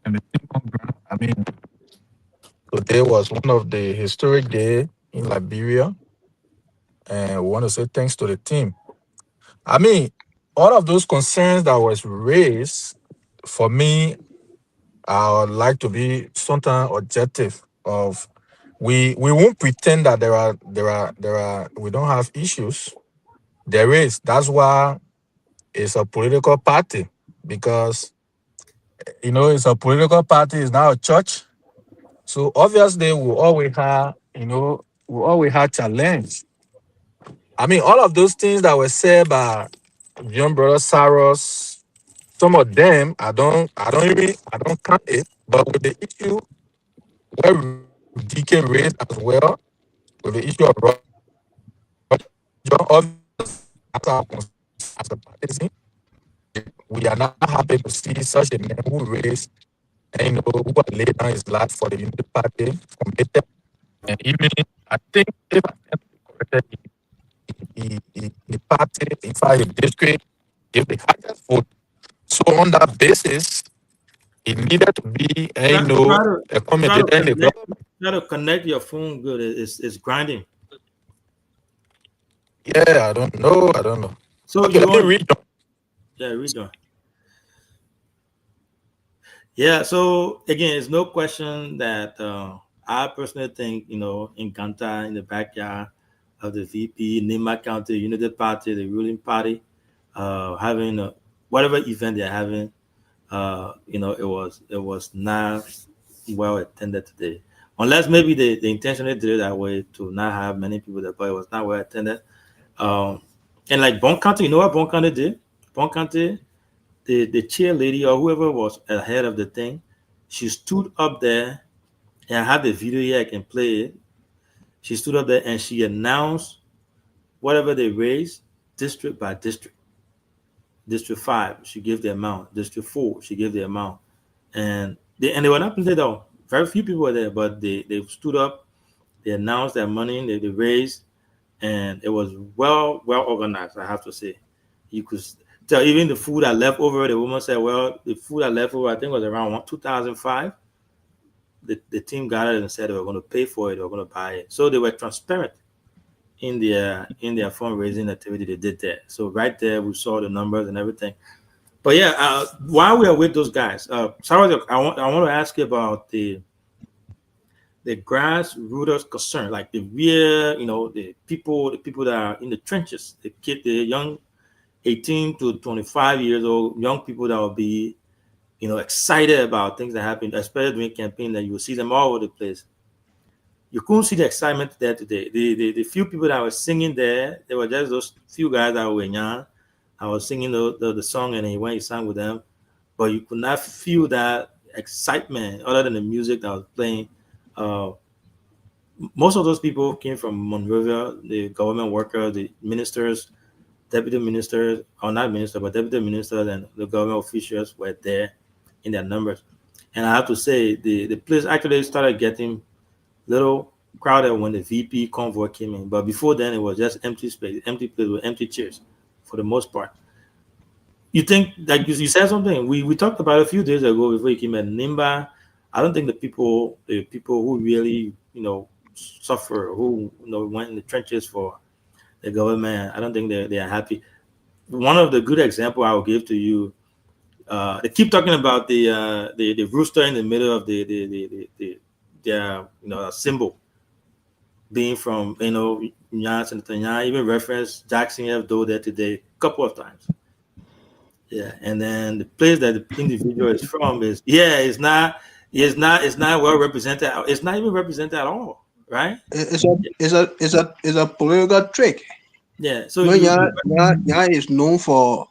and the team on ground. I mean, today was one of the historic day in Liberia, and we want to say thanks to the team. I mean, all of those concerns that was raised, for me, I would like to be sometimes objective. Of we won't pretend that there are we don't have issues. There is. That's why it's a political party, because it's a political party. It's not a church. So obviously we always have challenge. I mean, all of those things that were said by young brother Saros, some of them I don't count it. But with the issue where DK raised as well, with the issue of Roger, obviously as a partisan, we are not happy to see such a man who raised and who had laid down his life for the Unity Party committed. And even I think if I stand corrected, the party, in fact, the district, give the highest vote. So on that basis, it needed to be a committee. Try to connect your phone good. It's grinding. Yeah, I don't know. So okay, let me read. Yeah, read on. Yeah, so again, it's no question that I personally think, in Ganta, in the backyard of the VP, Nimba County Unity Party, the ruling party, having whatever event they're having, it was not well attended today. Unless maybe they intentionally did it that way to not have many people there, but it was not well attended. And like Bon County, you know what Bon County did? Bon County, the chair lady or whoever was ahead of the thing, she stood up there, and I have the video here, I can play it. She stood up there and she announced whatever they raised, district by district. District 5, she gave the amount. District 4, she gave the amount. And they were not there though. Very few people were there, but they stood up, they announced their money, they raised, and it was well organized, I have to say. You could tell even the food I left over, the woman said, well, the food I left over, I think was around 2005. The team gathered and said they were going to pay for it, they were going to buy it. So they were transparent in their fundraising activity they did there. So right there, we saw the numbers and everything. But yeah, while we are with those guys, Sarah, I want to ask you about the grassroots concern, like the real, the people that are in the trenches, the young 18 to 25 years old young people that will be, excited about things that happen, especially during campaign, that you will see them all over the place. You couldn't see the excitement there today. The few people that were singing there were just those few guys that were young. I was singing the song, and he went and sang with them, but you could not feel that excitement other than the music that was playing. Most of those people came from Monrovia, the government workers, the ministers, deputy ministers, or not ministers, but deputy ministers and the government officials were there in their numbers. And I have to say, the place actually started getting little crowded when the VP convoy came in. But before then, it was just empty place with empty chairs for the most part. You think, like you said something, we talked about a few days ago before you came at Nimba. I don't think the people who really, suffer, who, went in the trenches for the government. I don't think they are happy. One of the good example I will give to you, they keep talking about the rooster in the middle of their symbol being from Nya, even referenced Jackson F. Doe there today a couple of times. Yeah, and then the place that the individual is from is it's not well represented. It's not even represented at all, right? It's a political trick. Yeah. So Nya is known for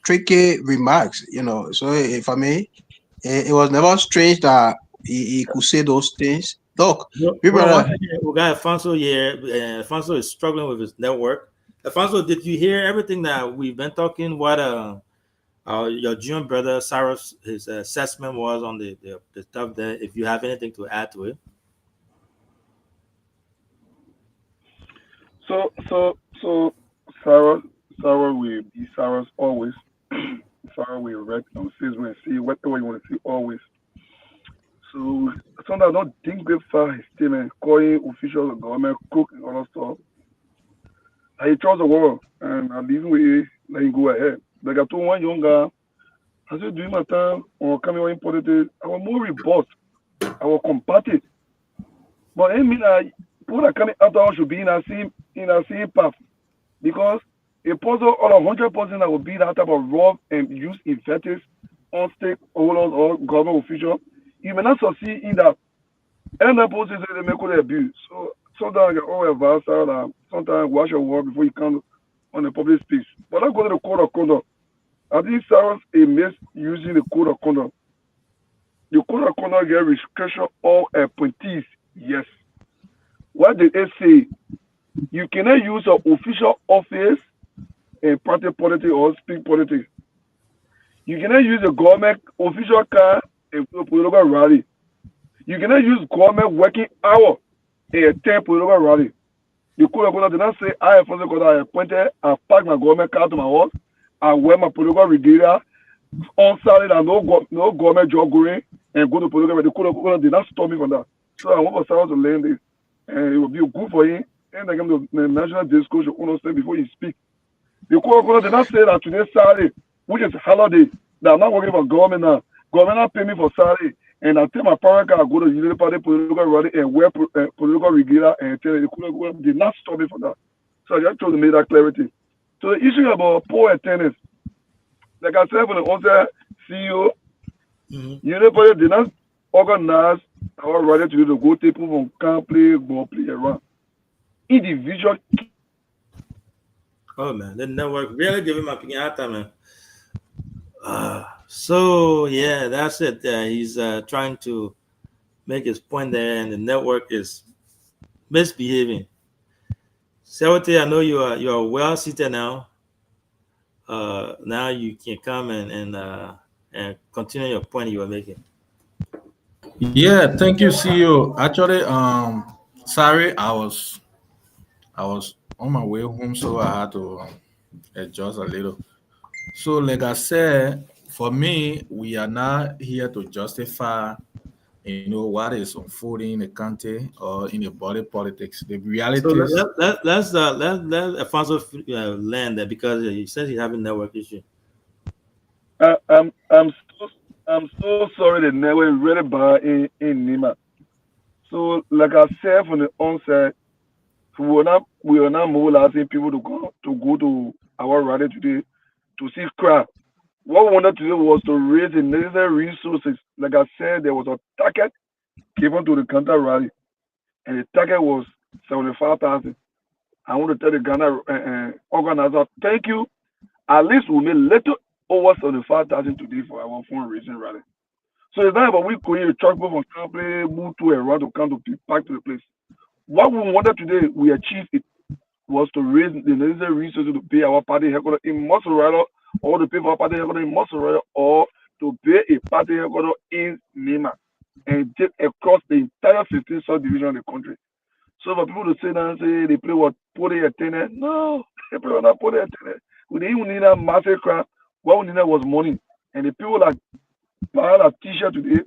tricky remarks, So if I may, it was never strange that he could say those things. Look, we got Alfonso here. Alfonso is struggling with his network. Alfonso, did you hear everything that we've been talking? What your junior brother Cyrus, his assessment was on the stuff there? If you have anything to add to it. So Sarah will be Sarah's always. Sarah will write on Facebook and see whatever you want to see always. So sometimes I don't think very far his statement, calling officials of government crook and all that stuff. I trust the world and I leave with let him go ahead. Like I told one young guy, I said during my time or coming on in politics, I was more robust. I was combative. But I mean people that coming after us should be in a same path. Because a puzzle or 100% that will be that type of rough and use invectives on stakeholders or government officials, you may not succeed in that. And that process they may call abuse. So sometimes I get all advice that sometimes watch your work before you come on the public speech. But I go to the code of conduct. I think Cyrus is misusing the code of conduct. The code of conduct get restriction all appointees. Yes. What did it say? You cannot use your official office in practice politics or speak politics. You cannot use a government official car in political rally. You cannot use government working hour in attend political rally. The code of conduct did not say I have I appointed, I park my government car to my house, I wear my political regalia on Saturday and no government job going and go to political rally. The code of conduct did not stop me from that. So I want for Sarah to learn this. And it will be good for him. And again, the national discourse should understand before you speak. The code of conduct did not say that today Saturday, which is holiday, that I'm not working for government now. Government not pay me for Saturday. And I tell my parent I go to the Unity Party political rally and wear political regalia and tell the code of conduct did not stop me from that. So I just tried to make that clarity. So the issue about poor attendance, like I said, when the CEO, Unity Party did not organize our rally to go take people from camp play, ball play around. Individual. Oh man, the network really giving my opinion out there, man. So yeah, that's it. He's trying to make his point there, and the network is misbehaving. Sewate, I know you are well seated now. Now you can come and continue your point you were making. Yeah, thank you, CEO. Actually, sorry, I was on my way home, so I had to adjust a little. So, like I said, for me, we are not here to justify, what is unfolding in the country or in the body politics. The reality So is, let's let Alfonso land there because he says he's having network issue. I'm so sorry the network is really bad in Nima. So like I said from the onset, we are not more asking people to go to our rally today to see crowd. What we wanted to do was to raise the necessary resources. Like I said, there was a target given to the counter rally, and the target was 75,000. I want to tell the Ghana organizer, thank you. At least we made little over 75,000 today for our fundraising rally. So it's not about we going to truck from company, move to around to come to back to the place. What we wanted today, we achieved it, was to raise the necessary resources to pay our party headquarters in Mozzarella, or to pay for our party headquarters in Mozzarella, or to pay a party headquarters in Nima, and take across the entire 15 subdivision of the country. So for people to say that and say they play what Poli attendant, no, they play not Poli attendant. We didn't even need a massive crowd. What we needed was money. And the people that buy a t-shirt today,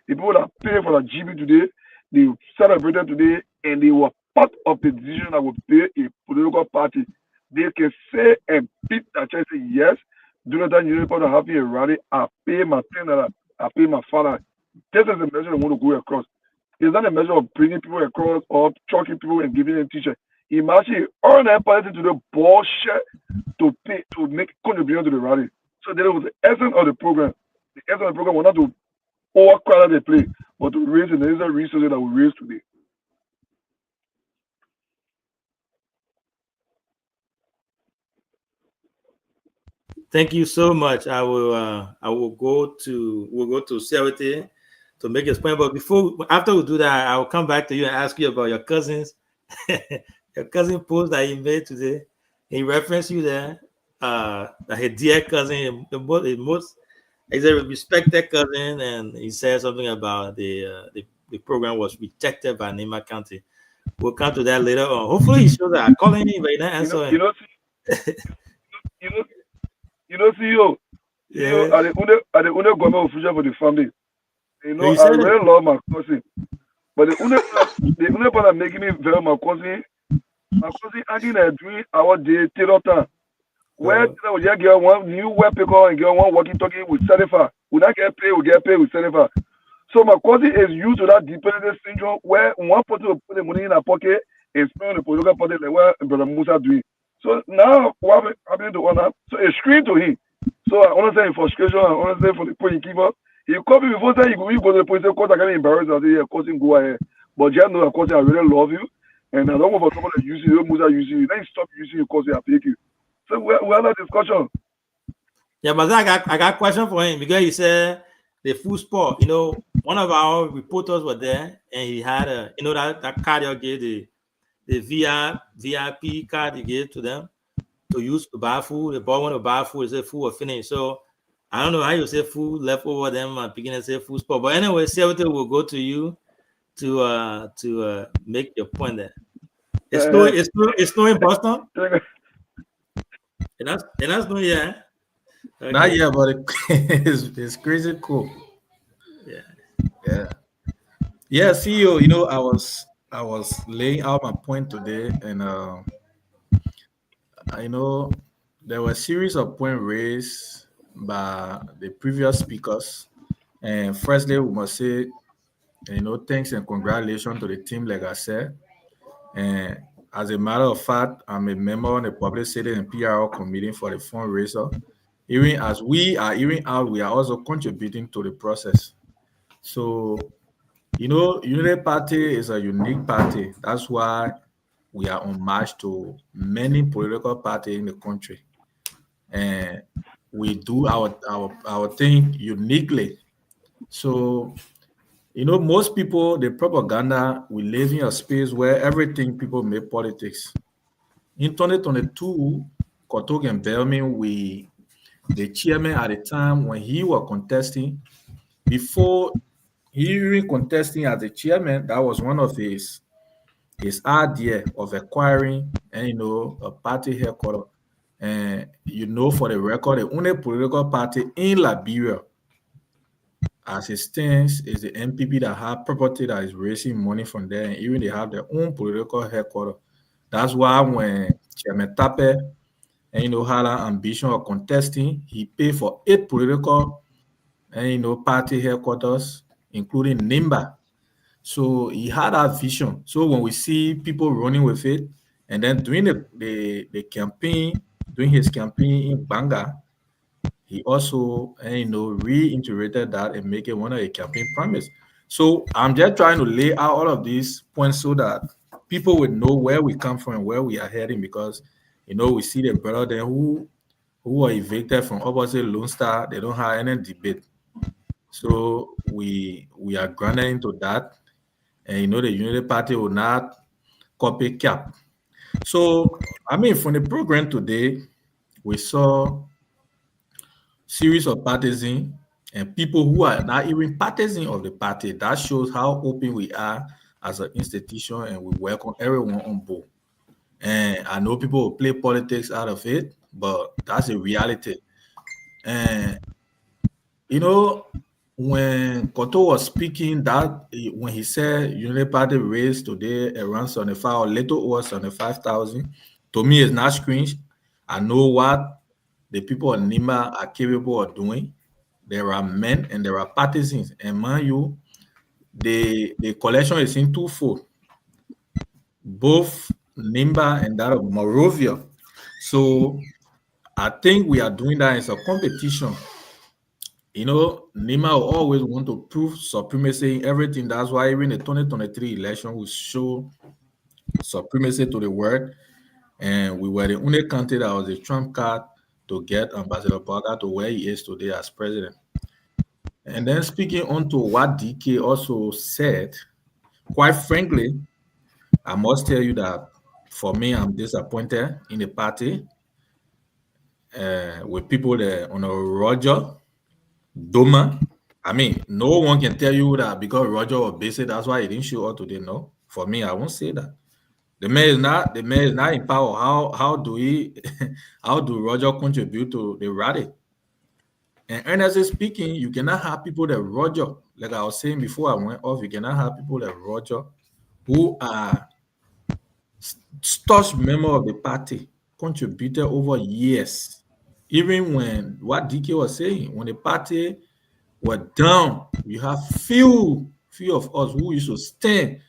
the people that pay for the GB today, they celebrated today, and they were part of the decision that will be a political party. They can say and beat that chest, say, yes, during that Unity Party having a rally, I pay my $10, I pay my father. This is the measure they want to go across. It's not a measure of bringing people across or choking people and giving them teacher. Imagine earn that party to the bullshit to pay to make contribution to the rally. So that was the essence of the program. The essence of the program was not to overcrowd the play, but to raise the necessary resources that we raise today. Thank you so much. We'll go to Serity to make his point. But after we do that, I will come back to you and ask you about your cousins. Your cousin post that he made today. He referenced you there. That his dear cousin, he's a respected cousin, and he said something about the program was rejected by Nima County. We'll come to that later on. Hopefully he shows that. I call him, but he didn't answer. CEO, Yeah. are the only government official for the family. You know, You I said it. really love my cousin, but the only part that making me very my cousin acting like doing our day tailor time. Where we just get one new web picker and get one walkie talkie with Serifa. We not get paid, we get paid with Serifa. So my cousin is used to that dependent syndrome where one person will put the money in her pocket and spend on the political party like what Brother Musa doing. So now what happening to one? So it's screen to him. So I understand his frustration, I understand for the point he give up. He called me before saying he go to the police, of course I can embarrass I say, yeah, cousin, go ahead. But just know that cousin, I really love you. And I don't want for someone that uses you, Musa using you. Then you stop using you cousin, I take you. So we had a discussion. Yeah, but I got a question for him because he said the food sport. You know, one of our reporters was there, and he had that card you gave the VIP card you gave to them to use to buy food. The boy want to buy food. He said food was finished. So I don't know how you say food left over them and beginning to say food sport. But anyway, Serity will go to you to make your point there. It's snowing in Boston. And that's no yeah. Okay. Not yet, but it's crazy cool. Yeah. CEO, you know, I was laying out my point today, and I know there were a series of points raised by the previous speakers. And firstly, we must say, you know, thanks and congratulations to the team, like I said. And as a matter of fact, I'm a member on the publicity and PR committee for the fundraiser. Even as we are out, we are also contributing to the process. So, you know, Unity Party is a unique party. That's why we are on march to many political parties in the country. And we do our thing uniquely. So, you know, most people, the propaganda, we live in a space where everything people make politics. In 2022, Kotok and Belmin, the chairman at the time when he was contesting, before he even contesting as the chairman, that was one of his idea of acquiring, and you know, a party headquarters. And you know, for the record, the only political party in Liberia, as it stands, is the NPP that have property that is raising money from there, and even they have their own political headquarters. That's why when Chairman Tape and you know had an ambition of contesting, he paid for 8 political and you know party headquarters, including NIMBA. So he had that vision. So when we see people running with it, and then doing the campaign, doing his campaign in Banga, he also you know reiterated that and make it one of the campaign promise. So I'm just trying to lay out all of these points so that people would know where we come from and where we are heading, because you know we see the brother then who are evicted from opposite Lone Star, they don't have any debate. So we are grounded into that, and you know the Unity Party will not copycat. So I mean, from the program today, we saw series of partisan and people who are not even partisan of the party. That shows how open we are as an institution, and we welcome everyone on board. And I know people will play politics out of it, but that's a reality. And you know, when Koto was speaking, that when he said Unity Party raised today around 75 or little over 75,000, to me it's not cringe. I know what the people of Nima are capable of doing. There are men and there are partisans, and mind you, the collection is in twofold, both Nimba and that of Morovia. So I think we are doing that as a competition. You know, Nima will always want to prove supremacy in everything. That's why even the 2023 election will show supremacy to the world. And we were the only country that was a trump card to get Ambassador Parker to where he is today as president. And then speaking on to what DK also said, quite frankly, I must tell you that for me, I'm disappointed in the party with people that on a Roger Doma. I mean, no one can tell you that because Roger was busy, that's why he didn't show up today. No, for me, I won't say that. The man is not in power. How do he how do Roger contribute to the rally? And honestly speaking, you cannot have people that Roger, like I was saying before I went off, you cannot have people that Roger who are staunch member of the party, contributed over years. Even when what DK was saying, when the party were down, you have few of us who used to stand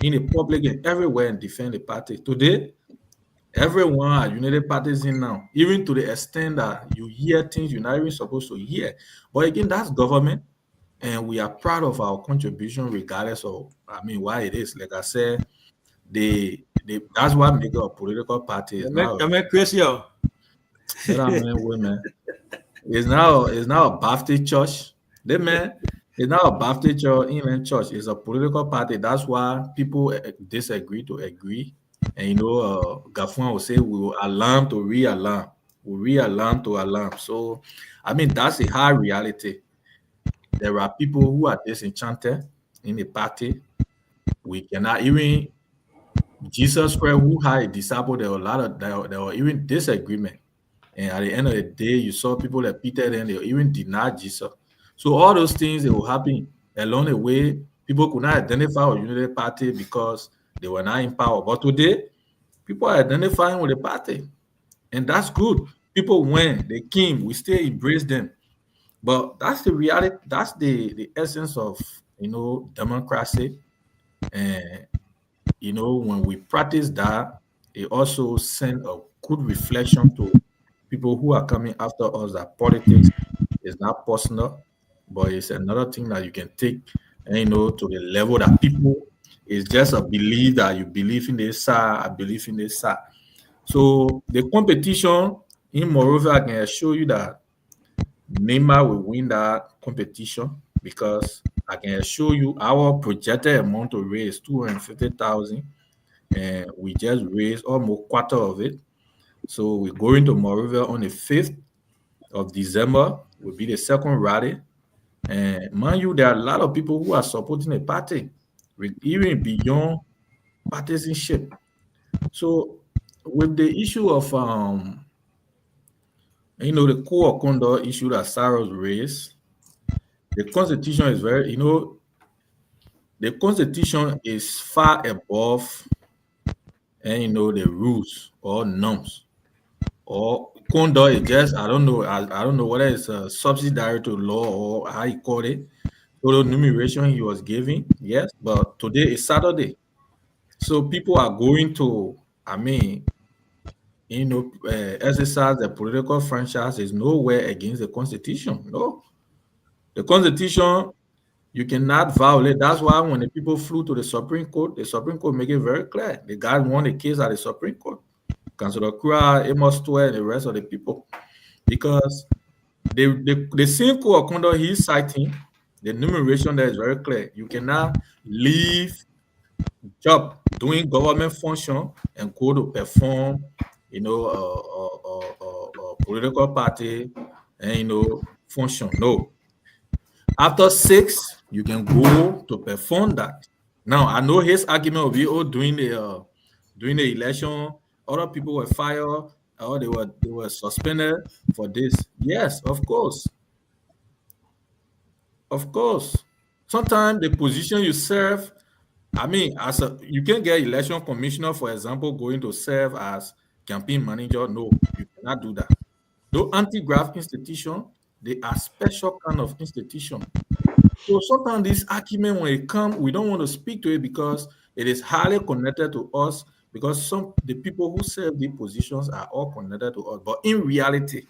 in the public and everywhere and defend the party. Today, everyone are United Partisan now, even to the extent that you hear things you're not even supposed to hear. But again, that's government, and we are proud of our contribution regardless of, I mean, why it is. Like I said, that's what make a political party is now. Christian. Women. It's now a Baptist church. The man is now a Baptist church, England church. It's a political party. That's why people disagree to agree. And you know, Gafwan will say we will alarm to re-alarm. We re-alarm to alarm. So, I mean, that's a hard reality. There are people who are disenchanted in the party. We cannot even Jesus Christ, who had a disciple, there were even disagreement. And at the end of the day, you saw people like Peter and they even denied Jesus. So all those things that will happen along the way, people could not identify with Unity Party because they were not in power. But today, people are identifying with the party. And that's good. People win, they came, we still embrace them. But that's the reality, that's the essence of democracy. And when we practice that, it also sends a good reflection to people who are coming after us that politics is not personal, but it's another thing that you can take, to the level that people is just a belief that you believe in this side, I believe in this side. So the competition in Moreover, I can assure you that Neymar will win that competition because I can assure you our projected amount to raise 250,000 and we just raised almost quarter of it. So we're going to Moreover on the 5th of December, will be the second rally. And mind you, there are a lot of people who are supporting the party, even beyond partisanship. So with the issue of the code of conduct issue that Saros raised, the constitution is the constitution is far above the rules or norms. Or conduct is just I don't know whether it's a subsidiary to law or how you call it. Total numeration he was giving, yes, but today is Saturday, so people are going to exercise the political franchise is nowhere against the constitution. No, the constitution you cannot violate. That's why when the people flew to the Supreme Court make it very clear. The guy won the case at the Supreme Court. Councilor Kura, Amos Stewart, and the rest of the people. Because the same code of conduct he's citing, the numeration there is very clear. You cannot leave job doing government function and go to perform, a political party and function. No. After 6, you can go to perform that. Now I know his argument will be during the election. Other people were fired or they were suspended for this. Yes, of course. Of course. Sometimes the position you serve, I mean, you can get election commissioner, for example, going to serve as campaign manager. No, you cannot do that. Though anti-graft institution, they are special kind of institution. So sometimes this argument, when it comes, we don't want to speak to it because it is highly connected to us, because the people who serve these positions are all connected to us. But in reality,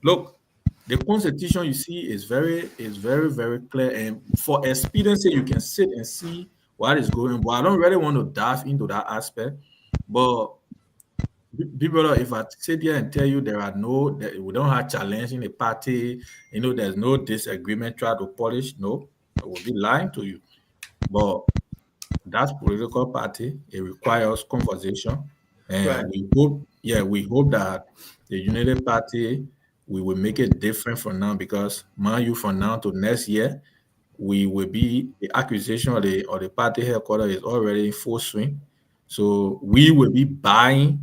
look, the constitution you see is very, very clear. And for experience, you can sit and see what is going on. But I don't really want to dive into that aspect. But people, if I sit here and tell you that we don't have challenge in the party, there's no disagreement try to polish, no, I will be lying to you. But that's political party. It requires conversation, and Right. we hope that the United Party, we will make it different from now, because mind you, from now to next year, we will be the accusation of the party headquarters is already in full swing. So we will be buying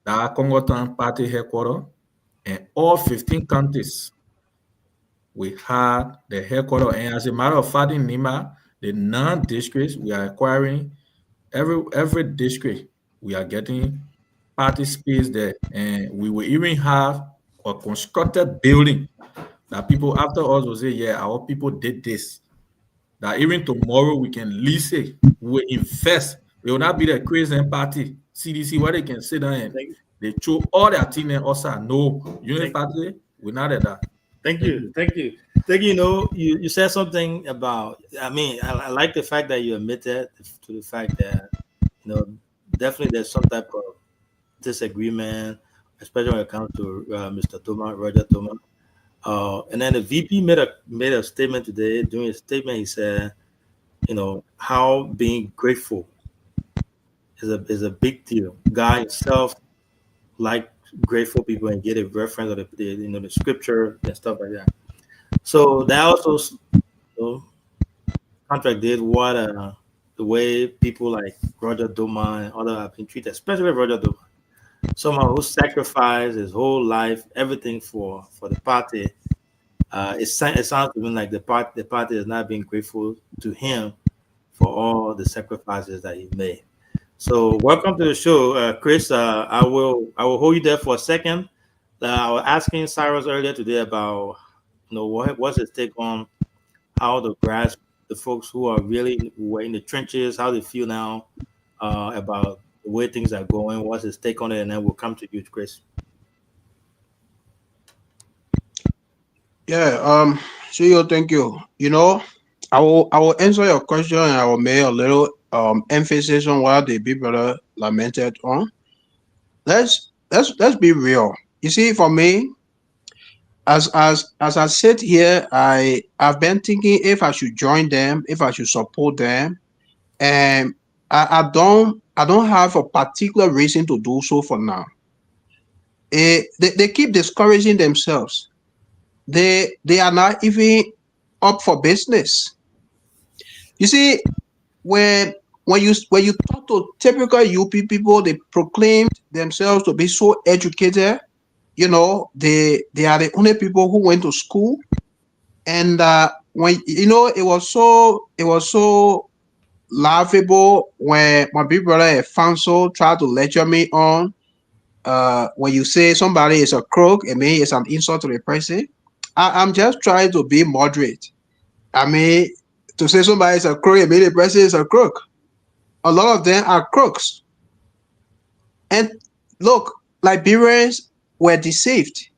the Congo Party headquarters, and all 15 counties we had the headquarters. And as a matter of fact, in Nima, the non-districts, we are acquiring every district. We are getting party space there, and we will even have a constructed building that people after us will say, yeah, our people did this. That even tomorrow we can lease it, we will invest. It will not be the crazy party CDC where they can sit down and they throw all their thing and also no Unity Party. We're not at that. Thank you. You said something about, I like the fact that you admitted to the fact that, definitely there's some type of disagreement, especially when it comes to Mr. Thomas, Roger Thomas. And then the VP made a statement today. During his statement, he said, how being grateful is a big deal. God himself like grateful people and get a reference of the scripture and stuff like that. So that also contradicted what the way people like Roger Doma and other have been treated, especially Roger Doma. Someone who sacrificed his whole life, everything for the party. It sounds to me like the party is not being grateful to him for all the sacrifices that he made. So welcome to the show, Chris. I will hold you there for a second. I was asking Cyrus earlier today about what's his take on how the folks who are really in the trenches, how they feel now about the way things are going. What's his take on it, and then we'll come to you, Chris. Yeah, CEO, thank you. I will answer your question, and I will make a little emphasis on what the people lamented on. Let's be real. You see, for me, as I sit here, I've been thinking if I should join them, if I should support them, and I don't have a particular reason to do so for now. They keep discouraging themselves. They are not even up for business. You see, when you talk to typical UP people, they proclaim themselves to be so educated. They are the only people who went to school, and when it was so laughable when my big brother Alfonso tried to lecture me on when you say somebody is a crook, it means it's an insult to the person. I'm just trying to be moderate. To say somebody is a crook, it means the person is a crook. A lot of them are crooks. And look, Liberians were deceived.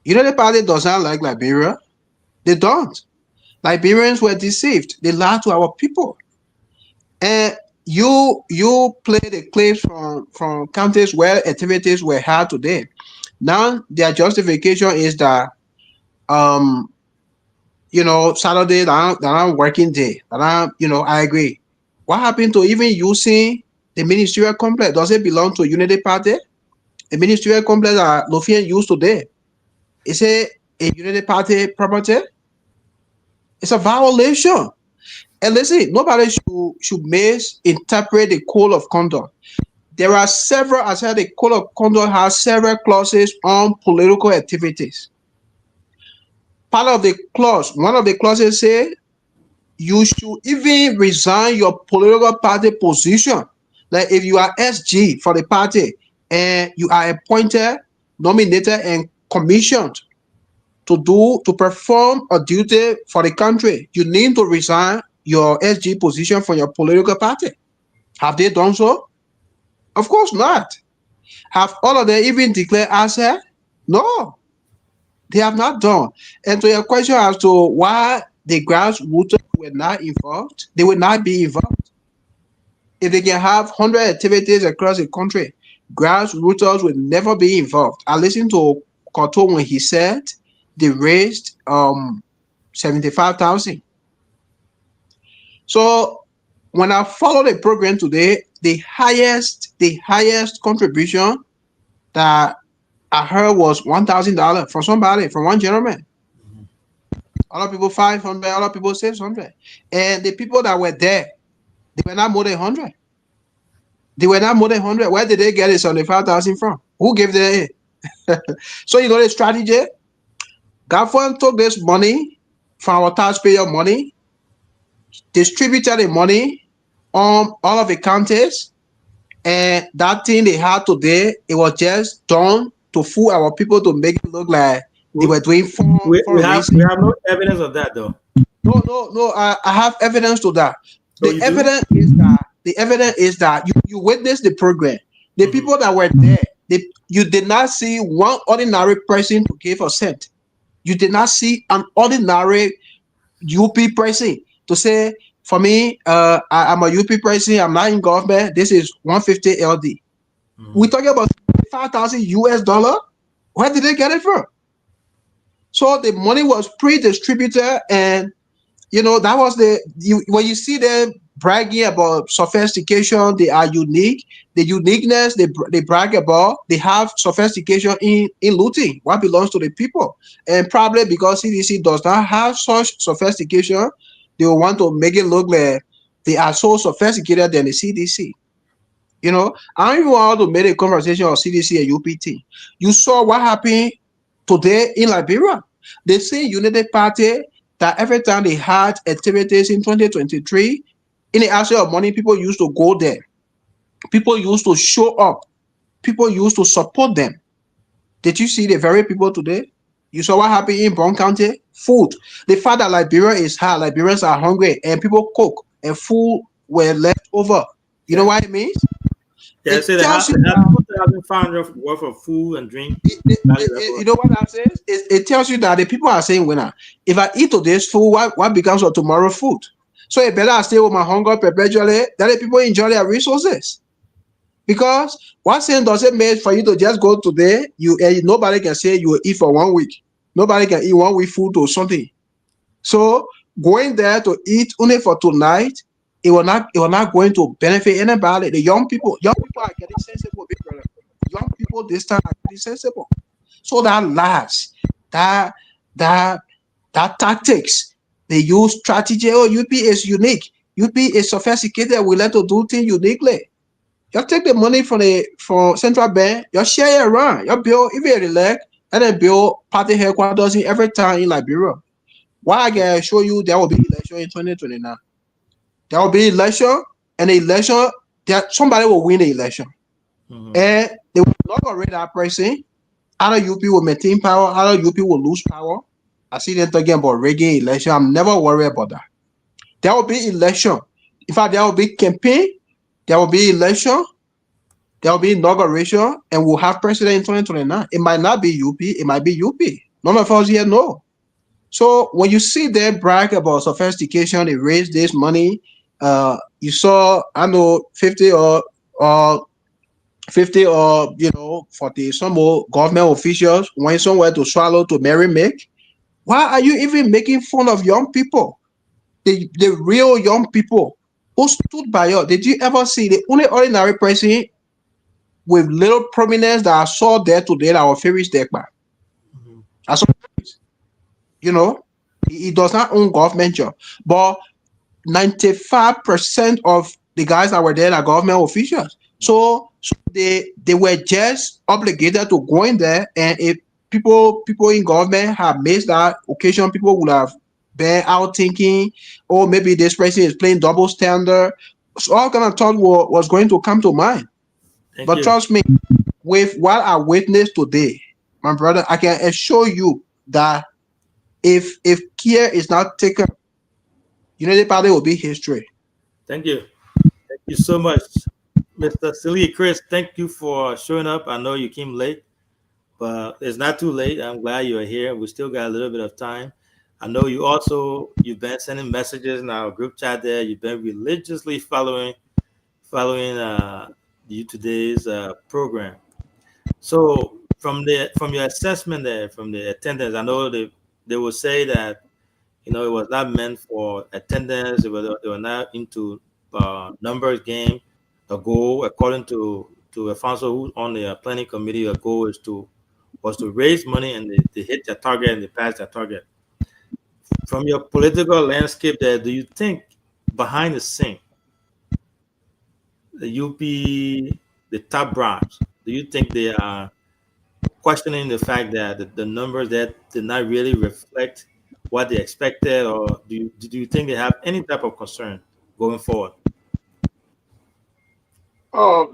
The party does not like Liberia. They don't. Liberians were deceived. They lied to our people. And you play the clips from counties where activities were held today. Now their justification is that Saturday they're not working day. I agree. What happened to even using the ministerial complex? Does it belong to Unity Party? The ministerial complex that Lothian used today, is it a Unity Party property? It's a violation. And listen, nobody should misinterpret the code of conduct. There are several, I said the code of conduct has several clauses on political activities. part of the clause, one of the clauses say you should even resign your political party position. Like if you are SG for the party and you are appointed, nominated, and commissioned to perform a duty for the country, you need to resign your SG position from your political party. Have they done so? Of course not. Have all of them even declared asset? No, they have not done. And to your question as to why the grassroots were not involved, they will not be involved. If they can have 100 activities across the country, grassroots will never be involved. I listened to Cotto when he said they raised 75,000. So when I follow the program today, the highest contribution that I heard was $1,000 from somebody, from one gentleman. Other people 500, other people 600. And the people that were there, they were not more than 100. They were not more than 100. Where did they get it 75,000 from? Who gave them it? So you know the strategy? Government took this money from our taxpayer money, distributed the money on all of the counties, and that thing they had today, it was just done to fool our people to make it look like they were doing we have no evidence of that though. No. I have evidence to that. So The evidence is that you witnessed the program. The people that were there, you did not see one ordinary person to give a cent. You did not see an ordinary UP person to say, for me, I'm a UP person, I'm not in government, this is 150 LD. We're talking about $5,000 US. Where did they get it from? So the money was pre-distributed, and you know that was when you see them bragging about sophistication, they are unique. The uniqueness they brag about, they have sophistication in looting what belongs to the people. And probably because CDC does not have such sophistication, they will want to make it look like they are so sophisticated than the CDC. You know, I don't even want to make a conversation of CDC and UPT. You saw what happened today in Liberia. They say Unity Party that every time they had activities in 2023, in the aspect of money, people used to go there. People used to show up. People used to support them. Did you see the very people today? You saw what happened in Brown County? Food. The fact that Liberia is hard, Liberians are hungry, and people cook, and food were left over. You know what it means? Yeah, they have 2,500 worth of food and drink. You know what I'm saying? It tells you that the people are saying, winner, if I eat today's food, what becomes of tomorrow's food? So it better I stay with my hunger perpetually, that the people enjoy their resources. Because what sense does it make for you to just go today? Nobody can say you will eat for 1 week. Nobody can eat 1 week food or something. So going there to eat only for tonight, it will not going to benefit anybody. The young people are getting sensible. Young people this time are getting sensible. So that lies, that tactics, they use strategy. Oh, UP is unique. UP is sophisticated. We like to do things uniquely. You take the money from central bank, you share it around. You build even elect and then build party headquarters in every town in Liberia. Why I can show you there will be election in 2029. There will be election, and the election, somebody will win the election. And they will inaugurate that person. Other UP will maintain power, other UP will lose power. I see them talking about rigging election. I'm never worried about that. There will be election. In fact, there will be campaign, there will be election, there will be inauguration, and we'll have president in 2029. It might not be UP, it might be UP. None of us here know. So when you see them brag about sophistication, they raise this money. You saw, I know, 50 or 40 some more government officials went somewhere to swallow to marry make. Why are you even making fun of young people? The real young people who stood by you. Did you ever see the only ordinary person with little prominence that I saw there today that was Ferris Dekba? I saw, you know, he does not own government job, but 95% of the guys that were there are government officials. So they were just obligated to go in there, and if people in government have missed that occasion. People would have been out thinking, oh, maybe this person is playing double standard. So all kind of thought was going to come to mind. Thank But you. trust me, with what I witnessed today, my brother, I can assure you that if care is not taken, Unity Party will be history. Thank you. Thank you so much, Mr. Silly Chris. Thank you for showing up. I know you came late, but it's not too late. I'm glad you're here. We still got a little bit of time. I know you've been sending messages in our group chat there. You've been religiously following you today's program. So from your assessment there, from the attendance, I know they will say that it was not meant for attendance. They were not into numbers game. A goal, according to Alfonso, who's on the planning committee, a goal was to raise money, and they hit their target and they passed their target. From your political landscape there, do you think behind the scene, the UP, the top brass, do you think they are questioning the fact that the numbers that did not really reflect what they expected, or do you think they have any type of concern going forward?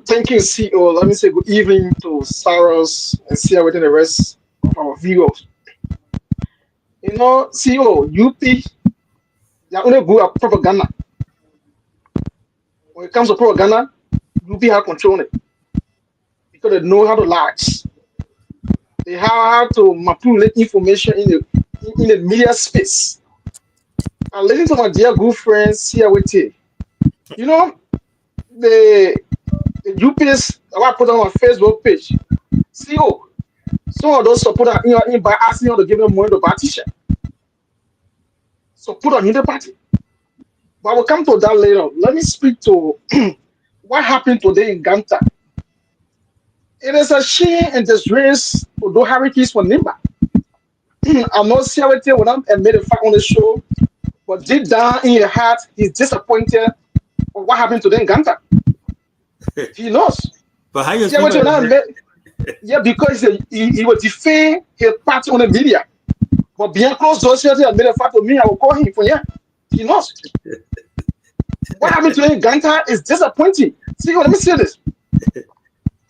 Thank you, CEO. Let me say good evening to Saros and Sia within the rest of our viewers. CEO, UP, they are only good at propaganda. When it comes to propaganda, UP have control it because they know how to lie. They have how to manipulate information in the media space. And listen to my dear good friend Sia Wete. The UPS, I put on my Facebook page. CEO, some of those supporters by asking you to give them money to buy t-shirt. So put on the party. But we'll come to that later. Let me speak to what happened today in Ganta. It is a shame and disgrace to do hurricanes for Nimba. I'm not CRT when I made a fact on the show, but deep down in your heart, he's disappointed on what happened today in Ganta. He knows. But how you yeah, because he will defend his party on the media. But behind closed doors, he made a fact to me, I will call him for yeah. He knows. What happened today in Ganta is disappointing. See, let me say this.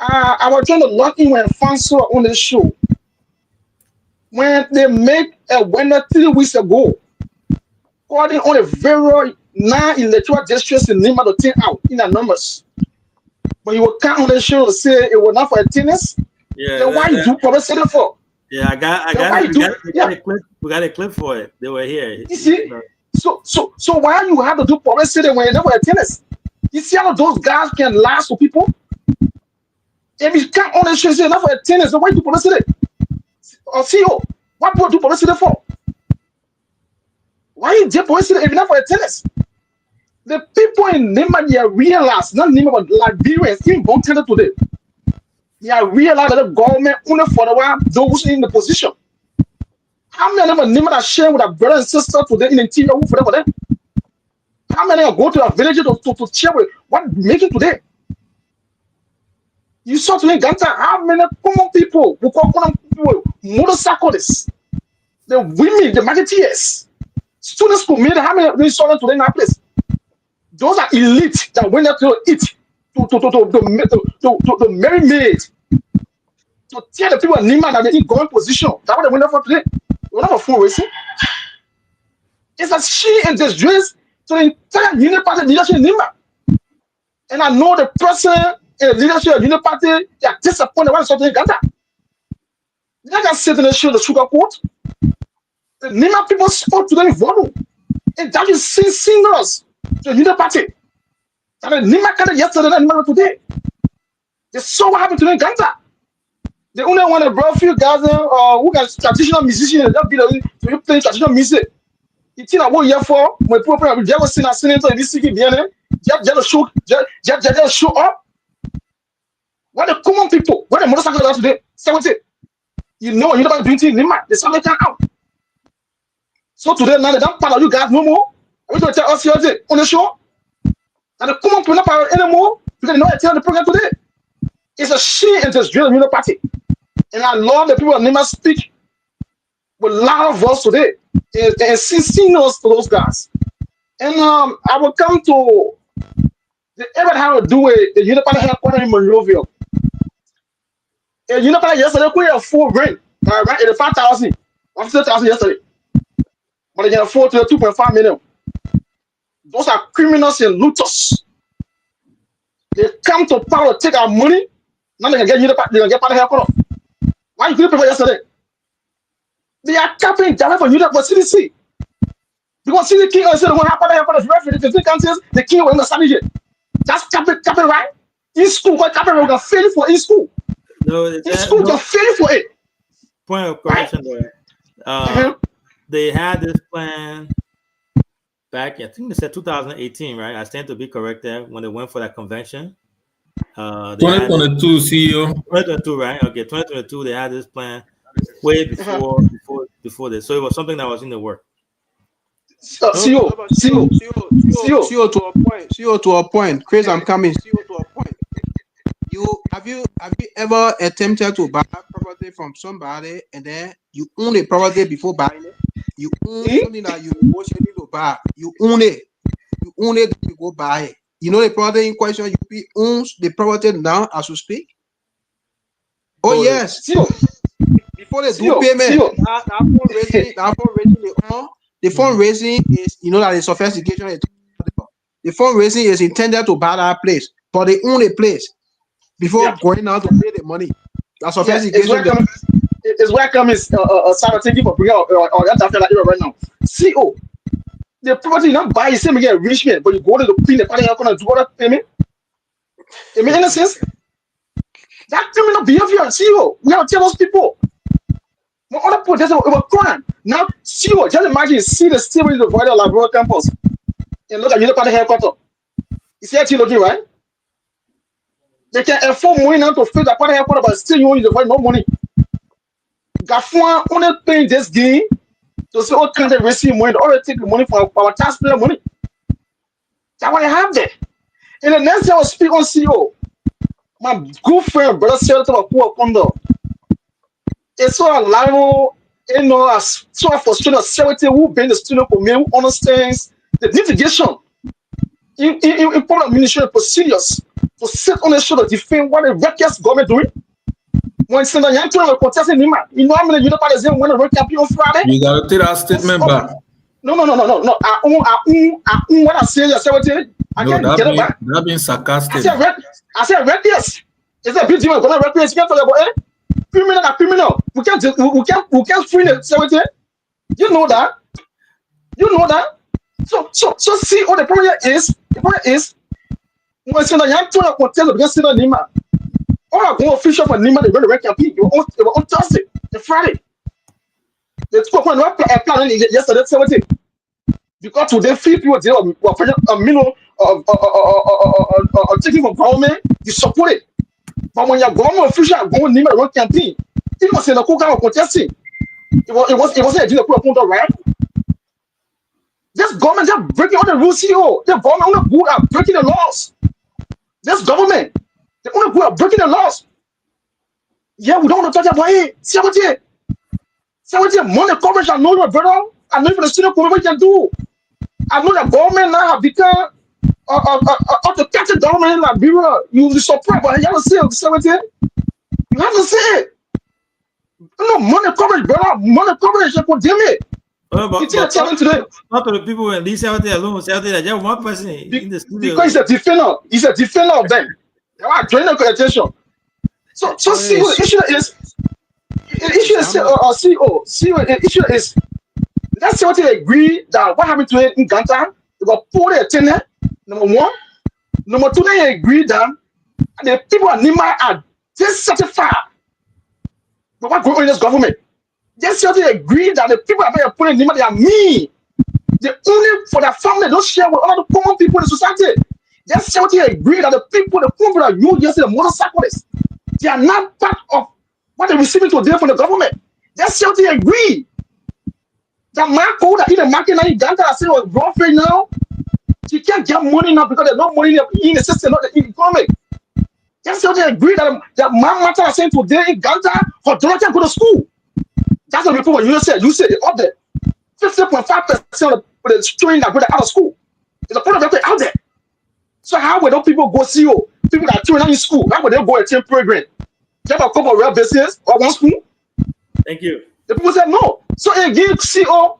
I was trying to log in when Alfonso on the show. When they make a winner 3 weeks ago, according on a very non-electoral districts in Lima to take out in the numbers. But you will come on the show to say it was not for attendance. Yeah. Then why you do publicity for? Yeah, I got we got a clip for it. They were here. You see, so why you have to do publicity when you never attendance? You see how those guys can lie to people? If you can't on the show say enough for attendance, then why you do publicity? Or CEO, what people do publicity for? Why you do publicity if you're not for attendance? The people in Nima realize, not Nima, but Liberians, even Bontana today, they realize that the government only for the while those in the position. How many of them Nima that share with their brother and sister today in the interior for them? How many are going to a village to share with what making today? You saw today in Ganta, how many common people who call common people motorcyclists, the women, the marketeers, students who made how many we saw them today in that place? Those are elite that went there to eat, to marry maid, to tell the people in Nima that they in government position. That's what they went there for today. They went there for full racing. It's a shame and disgrace to the entire Union Party leadership in Nima. And I know the person in the leadership of Union Party, they are disappointed when they saw in Uganda. They can sit in the show the sugar court. The Nima people spoke to them in volume. And that is signals to the Union Party. And the Nima kind of yesterday and Nima today. They saw what happened to them in Uganda. They only want to bring a few guys who got traditional musicians that be to play traditional music. You think I want here for my proper will just sing a senator in this city, just show up. What the common people, what the motorcycle are today, 70. You know about doing things in Nima, they start making out. So today now they don't follow you guys no more. I want to tell us here on the show. And the common people not anymore because they know I tell the program today. It's a shame and just drill the Party. And I love the people of Nima speak with loud voice today and sing us to those guys. And I will come to the ever how to do it. The Unipal headquarters in Monrovia. And Unipal yesterday we have full rent, right? 85,000, 50,000 yesterday. But they can afford to 2.5 million. Those are criminals and looters. They come to power to take our money. Now they can get Unipal. They can get part of headquarters. Why you couldn't pay yesterday? They are capping direct for Unipal for CDC. Because see the king said what happened to referee the 3 countries, the king will understand it. That's capping right? In school, what capping we can fail for in school. No, In school, you can fail for it. point of correction there. They had this plan back, I think they said 2018, right? I stand to be correct there when they went for that convention. 2022 CEO. 2022, right? Okay, 2022. They had this plan way before this, so it was something that was in the work. CEO to a point. Chris, I'm coming. CEO to a point. Have you ever attempted to buy property from somebody and then you own the property before buying it? You own something that you negotiated to buy. You own it. Then you go buy it. You know the property in question. You owns the property now as we speak. Oh yes. Before they do payment, the fundraising is, you know, that the sophistication. The fundraising is intended to buy that place, but they own the place before going out to pay the money. That's sophistication. It's welcome. Is Sarah, thank you for bringing out that after that right now. CO, the property you not buy, you say me get rich man, but you go to the clean the party, you're gonna do all that payment. It makes any sense? That criminal behavior, CO, we have to tell those people. No other people just over crime. Now, CO, just imagine see the steel in the void of Labrador campus and look at Unipal headquarters. You see that you looking right? They can afford money now to fill the party headquarters, but still you only divide no money. Gafouan only paying this game to say, oh, can't they receive money? They already take the money from our taxpayer money. That's what I have there. And the next day I will speak on CEO. My good friend, brother, said to my poor condo. It's so alive, you know, as so for students, charity who been the student for me, who understands the litigation in public administrative procedures to sit on the shoulder to defend what the reckless government doing. When Senator Yanton will contest Nima, you know how many Unipal when the work campaign on Friday? You gotta take that statement back. No. I own what I say. I can't get it back. That being sarcastic. I said reckless. It's a big deal. Gonna reckless. You can't talk about it. Criminal. We can't free the 70. You know that. So see what the problem is. The problem is when Senator Yanton will contest against Senator Nima. All our official for Nima, they run the red campaign. They were on Thursday and Friday. They took one plan yesterday, 17. Because today, few people were taking from government, you support it. But when your government official are going Nima run campaign, it was in the Kuka contesting. It wasn't a deal to put on right. This government just breaking all the rules, CEO. The government only good at breaking the laws. This government. The only people are breaking the laws. Yeah, we don't want to talk about it. 70 money coverage. I know your brother. I know for the student what we can do. I know the government now have become the captain government in Liberia. You will be surprised, but you have to say it. 70. You have to say it. No money coverage, brother. Money coverage. You condemn it. But today. Not to the people when these out there alone, say that just one person in the studio. Because he's a defender. He's a defender of them. They are drawing the attention. So see what the issue is. The issue is CEO. The issue is let's say what they agree that what happened to it in Ganta, they were poor attendant. Number one. Number two, they agree that the people at Nima are dissatisfied with what going on in this government. They say they agree that the people that are putting Nima, they are mean. They only for their family don't share with other common people in the society. Just say they agree that the people that you yesterday, the motorcyclists, they are not part of what they're receiving today from the government. Just say they agree. The Marco that in the market now in Uganda I say was rough right now. She can't get money now because there's no money in the system, not the economy. Just so they agree that my matter are saying today in Gaza for Jonathan go to school. That's what people you said up there. 50.5% of the students that go out of school. There's a problem that out there. So how would those people go see you? People that are children in school, how would they go attend program? They have a couple of real business or one school? Thank you. The people said no. So again, CEO,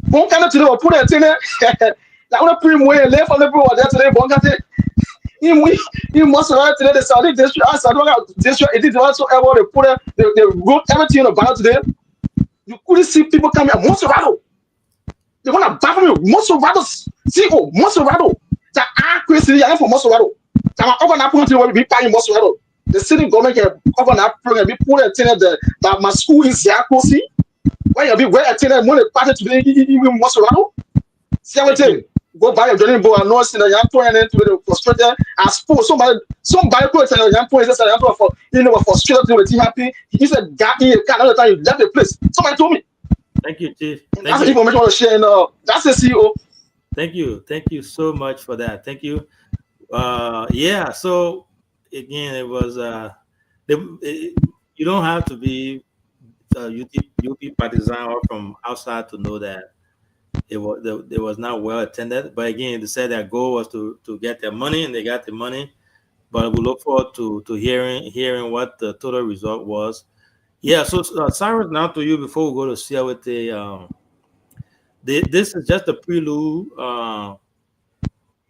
one kind of today or put it in there. Like when a prime way left on the people there today, one kind of he must have today the Saudi district. I don't know district. It is whatsoever they put it, they wrote everything about today. You couldn't see people coming at Monserrato. They want to battle me. Monserrato CEO, Monserrato. That are crazy. I am from Monserrato. That I'm going to put it be paying Monserrato. The city government can cover that program. Be put it in that my school is Yakosi. Why you be where attended money party today in Monserrato? See what I tell you. Go buy a journey boy and no see the young point and to the frustrated. I suppose somebody put a young point is a for frustrated to be happy. He said that he can't other time you left the place. Somebody told me. Thank you, Chief. That's the information I want to share. That's the CEO. Thank you so much for that. Thank you. Yeah. So again, it was you don't have to be UP partisan or from outside to know that it was not well attended. But again, they said their goal was to get their money, and they got the money. But we look forward to hearing what the total result was. Yeah. So Cyrus, now to you before we go to CLT. This is just a prelude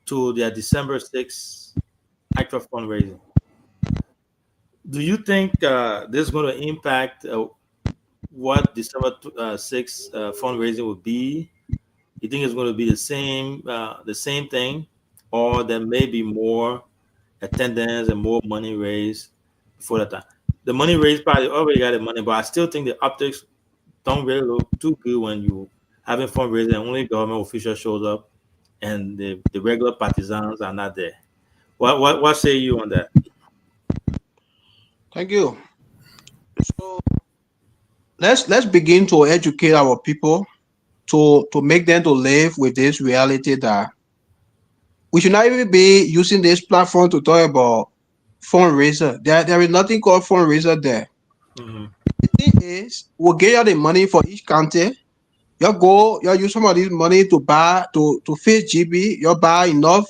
to their December 6th actual fundraising. Do you think this is going to impact what December 6th fundraising will be? You think it's going to be the same thing, or there may be more attendance and more money raised before that time? The money raised probably already got the money, but I still think the optics don't really look too good when you having fundraising and only government officials shows up and the regular partisans are not there. What say you on that? Thank you. So let's begin to educate our people to make them to live with this reality that we should not even be using this platform to talk about fundraiser. There is nothing called fundraiser there. Mm-hmm. The thing is, we'll get you the money for each county. You use some of this money to buy to feed GB. You buy enough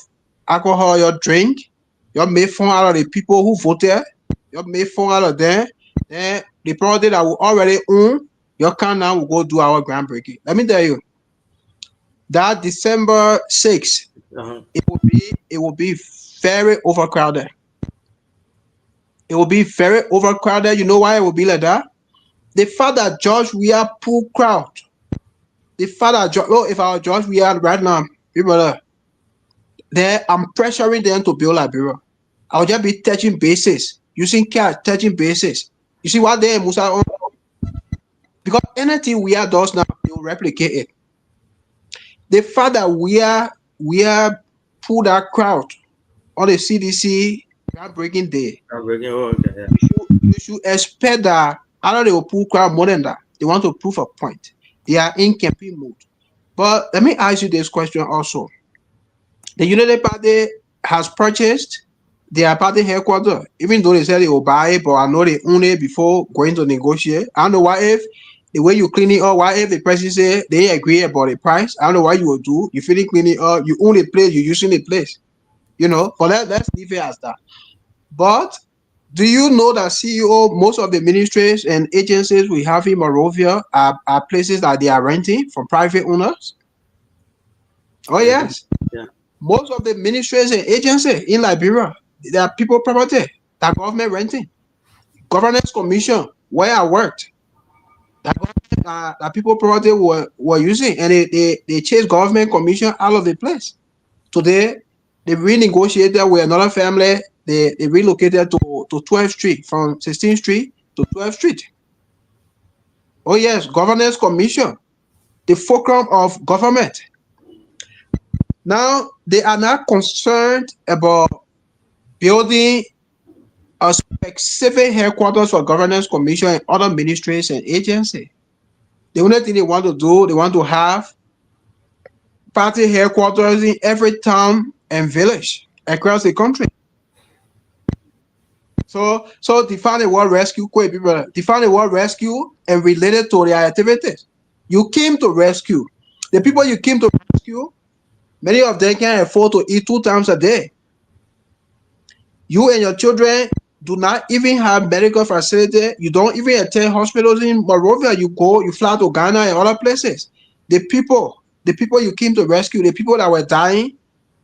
alcohol, you drink. You make fun out of the people who voted. You make fun out of them. Then the property that we already own, you can now go do our groundbreaking. Let me tell you, that December 6th, it will be very overcrowded. It will be very overcrowded. You know why it will be like that? The fact that George Weah pull crowd. The fact that if our George Weah right now, people there, I'm pressuring them to build Liberia. I'll just be touching bases, using cash, touching bases. You see what they Musa on? Because anything Weah does now, they will replicate it. The fact that Weah pull that crowd on the CDC groundbreaking day. You should expect that either they will pull crowd more than that. They want to prove a point. They are in campaign mode. But let me ask you this question also. The United Party has purchased their party headquarters, even though they said they will buy it, but I know they own it before going to negotiate. I don't know why if the way you clean it up, why if the president say they agree about the price, I don't know what you will do. You finish cleaning it up, you own the place, you're using the place. But let's leave it as that. But do you know that CEO, most of the ministries and agencies we have in Monrovia are places that they are renting from private owners? Oh, yes. Yeah. Most of the ministries and agencies in Liberia, there are people property that government renting. Governance commission, where I worked, that people property were using, and they chased government commission out of the place. Today, they renegotiated with another family. They relocated to 12th Street from 16th Street to 12th Street. Oh yes, Governance Commission, the fulcrum of government. Now, they are not concerned about building a specific headquarters for Governance Commission and other ministries and agencies. The only thing they want to do, they want to have party headquarters in every town and village across the country. So define the word rescue, quick people. Define the word rescue and relate it to their activities. You came to rescue. The people you came to rescue, many of them can afford to eat 2 times a day. You and your children do not even have medical facility. You don't even attend hospitals in Monrovia. You fly to Ghana and other places. The people you came to rescue, the people that were dying,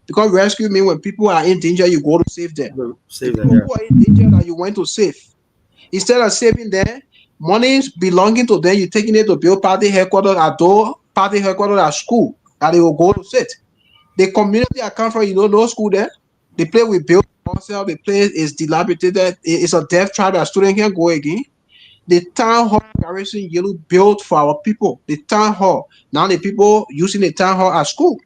because rescue means when people are in danger, you go to save them. Save The them, people yeah. who are in danger that you went to save, instead of saving them, money belonging to them, you're taking it to build party headquarters at door, party headquarters at school that they will go to sit. The community I come from, no school there. The place we built ourselves, the place is dilapidated. It's a deaf tribe that student can't go again. The town hall Garrison Yellow built for our people. The town hall. Now the people using the town hall at school.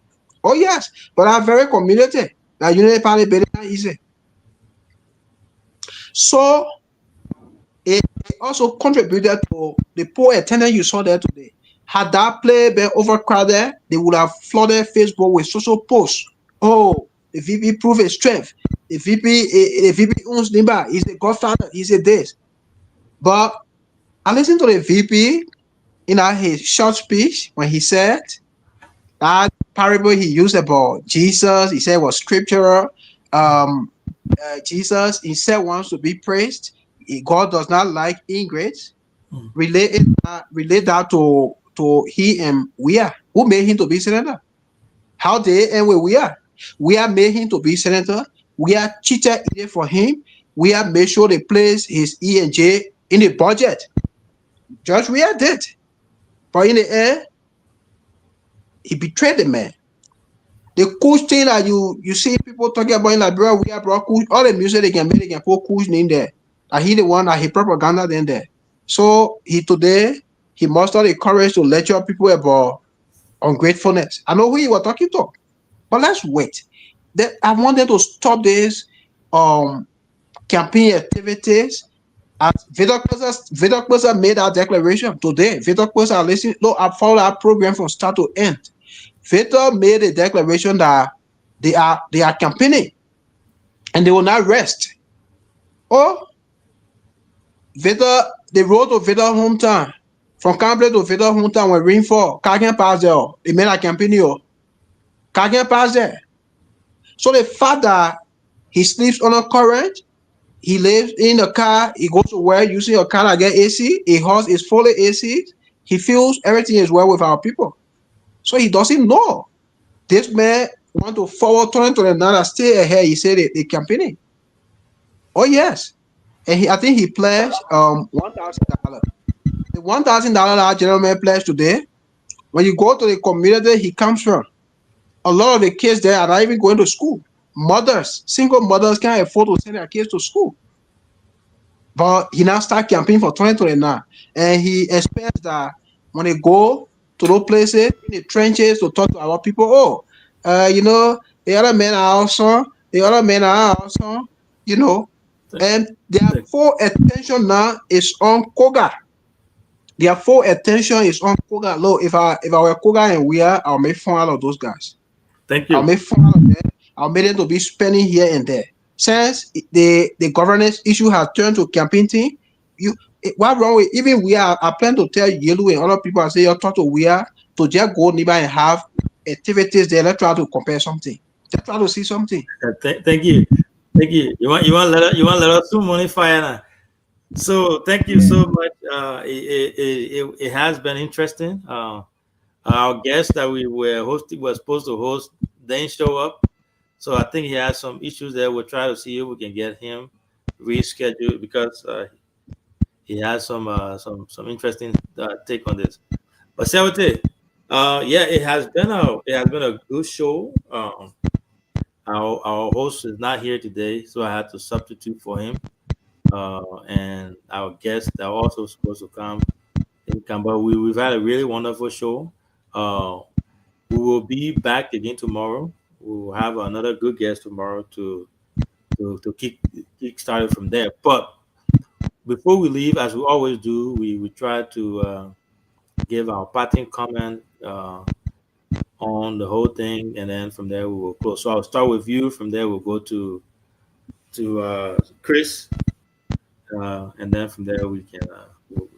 Oh yes, but our very community. That Unity Party better not easy. So it also contributed to the poor attendance you saw there today. Had that play been overcrowded, they would have flooded Facebook with social posts. Oh, the VP proved his strength. The VP owns Nimba. He's the godfather. He's a this. But I listened to the VP in his short speech when he said that parable he used about Jesus. He said it was scriptural. Jesus, he said, wants to be praised. God does not like ingrates. Relate that to he and we are. Who made him to be senator? How they and where we are? We are made him to be senator. We are cheated it for him. We have made sure they place his E and J in the budget. Judge we did. But in the end, he betrayed the man. The cool thing that you see people talking about in Liberia, we are brought cool, all the music they can make, they can put cool name there. And he the one that he propaganda then there. So he mustered the courage to lecture people about ungratefulness. I know who you were talking to, but let's wait. I want them to stop this campaign activities. As Vitor Kposa made that declaration today. Vitor Kposa, listen, look, I followed our program from start to end. Vitor made a declaration that they are campaigning and they will not rest. Oh, Vitor, the road to Vitor hometown, from Camp-Lake to Vitor hometown when rainfall, car can pass there. They made a campaign. Car can pass there. So the fact that he sleeps on a current, he lives in a car, he goes to work using a car that get AC, a horse is fully AC, he feels everything is well with our people. So he doesn't know. This man want to forward 2029 stay ahead, he said the campaigning. Oh yes. And I think he pledged $1,000. The $1,000 that gentleman pledged today, when you go to the community he comes from, a lot of the kids there are not even going to school. Single mothers can't afford to send their kids to school. But he now start campaigning for 2029. And he expects that when they go to those places, in the trenches, to talk to our people, the other men are awesome, and their full attention now is on Koga. Their full attention is on Koga. Look, if I were Koga and I'll make fun out of those guys. Thank you. I'll make fun out of them. I'll make them to be spending here and there. Since the governance issue has turned to campaign thing, what wrong with even I plan to tell Yellow and other people, I say, you talk to to just go nearby and have activities there. Let's try to compare something. Let's try to see something. Thank you. You want let us do money fire now. So thank you so much. It has been interesting. Our guest that we were supposed to host didn't show up. So I think he has some issues there. We'll try to see if we can get him rescheduled because he has some interesting take on this. But Sewate, it has been a good show. Our host is not here today, so I had to substitute for him. And our guest that also supposed to come, but we've had a really wonderful show. We will be back again tomorrow. We will have another good guest tomorrow to kick started from there. But before we leave, as we always do, we try to give our parting comment on the whole thing, and then from there we will close. So I'll start with you. From there we'll go to Chris, and then from there we can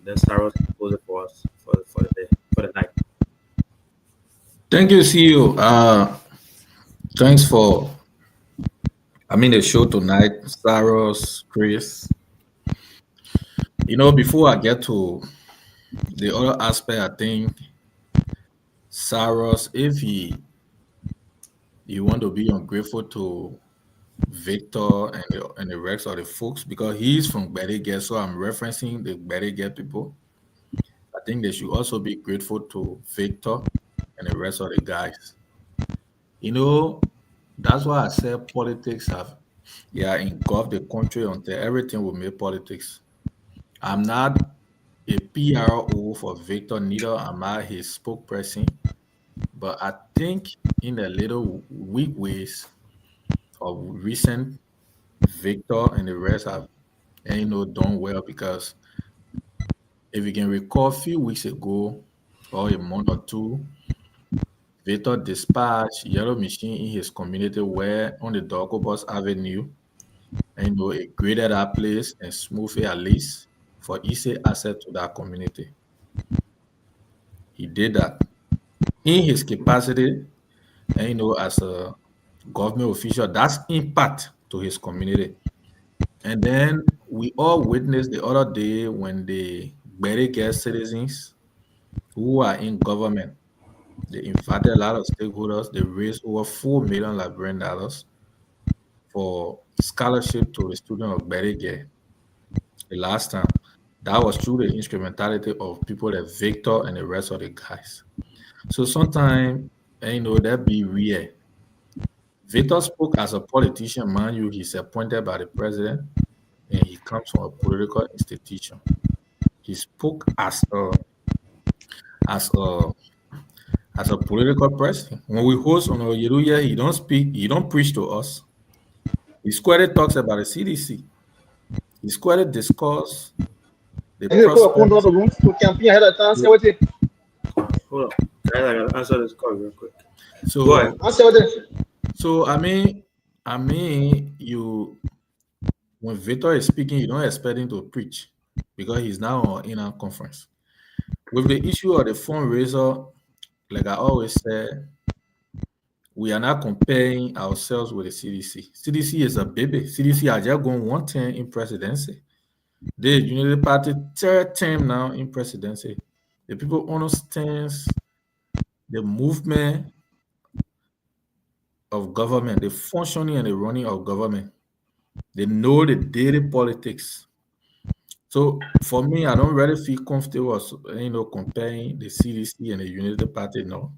then Saros can close it for us for the day, for the night. Thank you, CEO. Thanks for the show tonight, Saros, Chris. Before I get to the other aspect, I think Saros, if you want to be ungrateful to Victor and the rest of the folks, because he's from Berige, so I'm referencing the Berige people. I think they should also be grateful to Victor and the rest of the guys. That's why I said politics engulfed the country until everything will make politics. I'm not a PRO for Victor, neither am I his spokesperson. But I think in the little weak ways of recent, Victor and the rest have done well, because if you can recall a few weeks ago or a month or two, Victor dispatched Yellow Machine in his community where on the Dorcobus Avenue, and it graded that place and smoothed it at least for easy access to that community. He did that in his capacity, and as a government official, that's impact to his community. And then we all witnessed the other day when the Berige citizens who are in government, they invited a lot of stakeholders. They raised over $4 million Liberian for scholarship to the student of Berige. The last time, that was through the instrumentality of people like Victor and the rest of the guys. So sometimes, that be real. Victor spoke as a politician, mind you, he's appointed by the president, and he comes from a political institution. He spoke as a political person. When we host on Oyeruya, he don't speak, he don't preach to us. He squarely talks about the CDC. He squarely discuss the Hold on. I gotta answer this call real quick. So go ahead. So when Victor is speaking, you don't expect him to preach, because he's now in our conference. With the issue of the fundraiser, like I always say, we are not comparing ourselves with the CDC. CDC is a baby. CDC are just going 110 in presidency. The Unity Party third term now in presidency. The people understand the movement of government, the functioning and the running of government. They know the daily politics. So for me, I don't really feel comfortable, comparing the CDC and the Unity Party. No,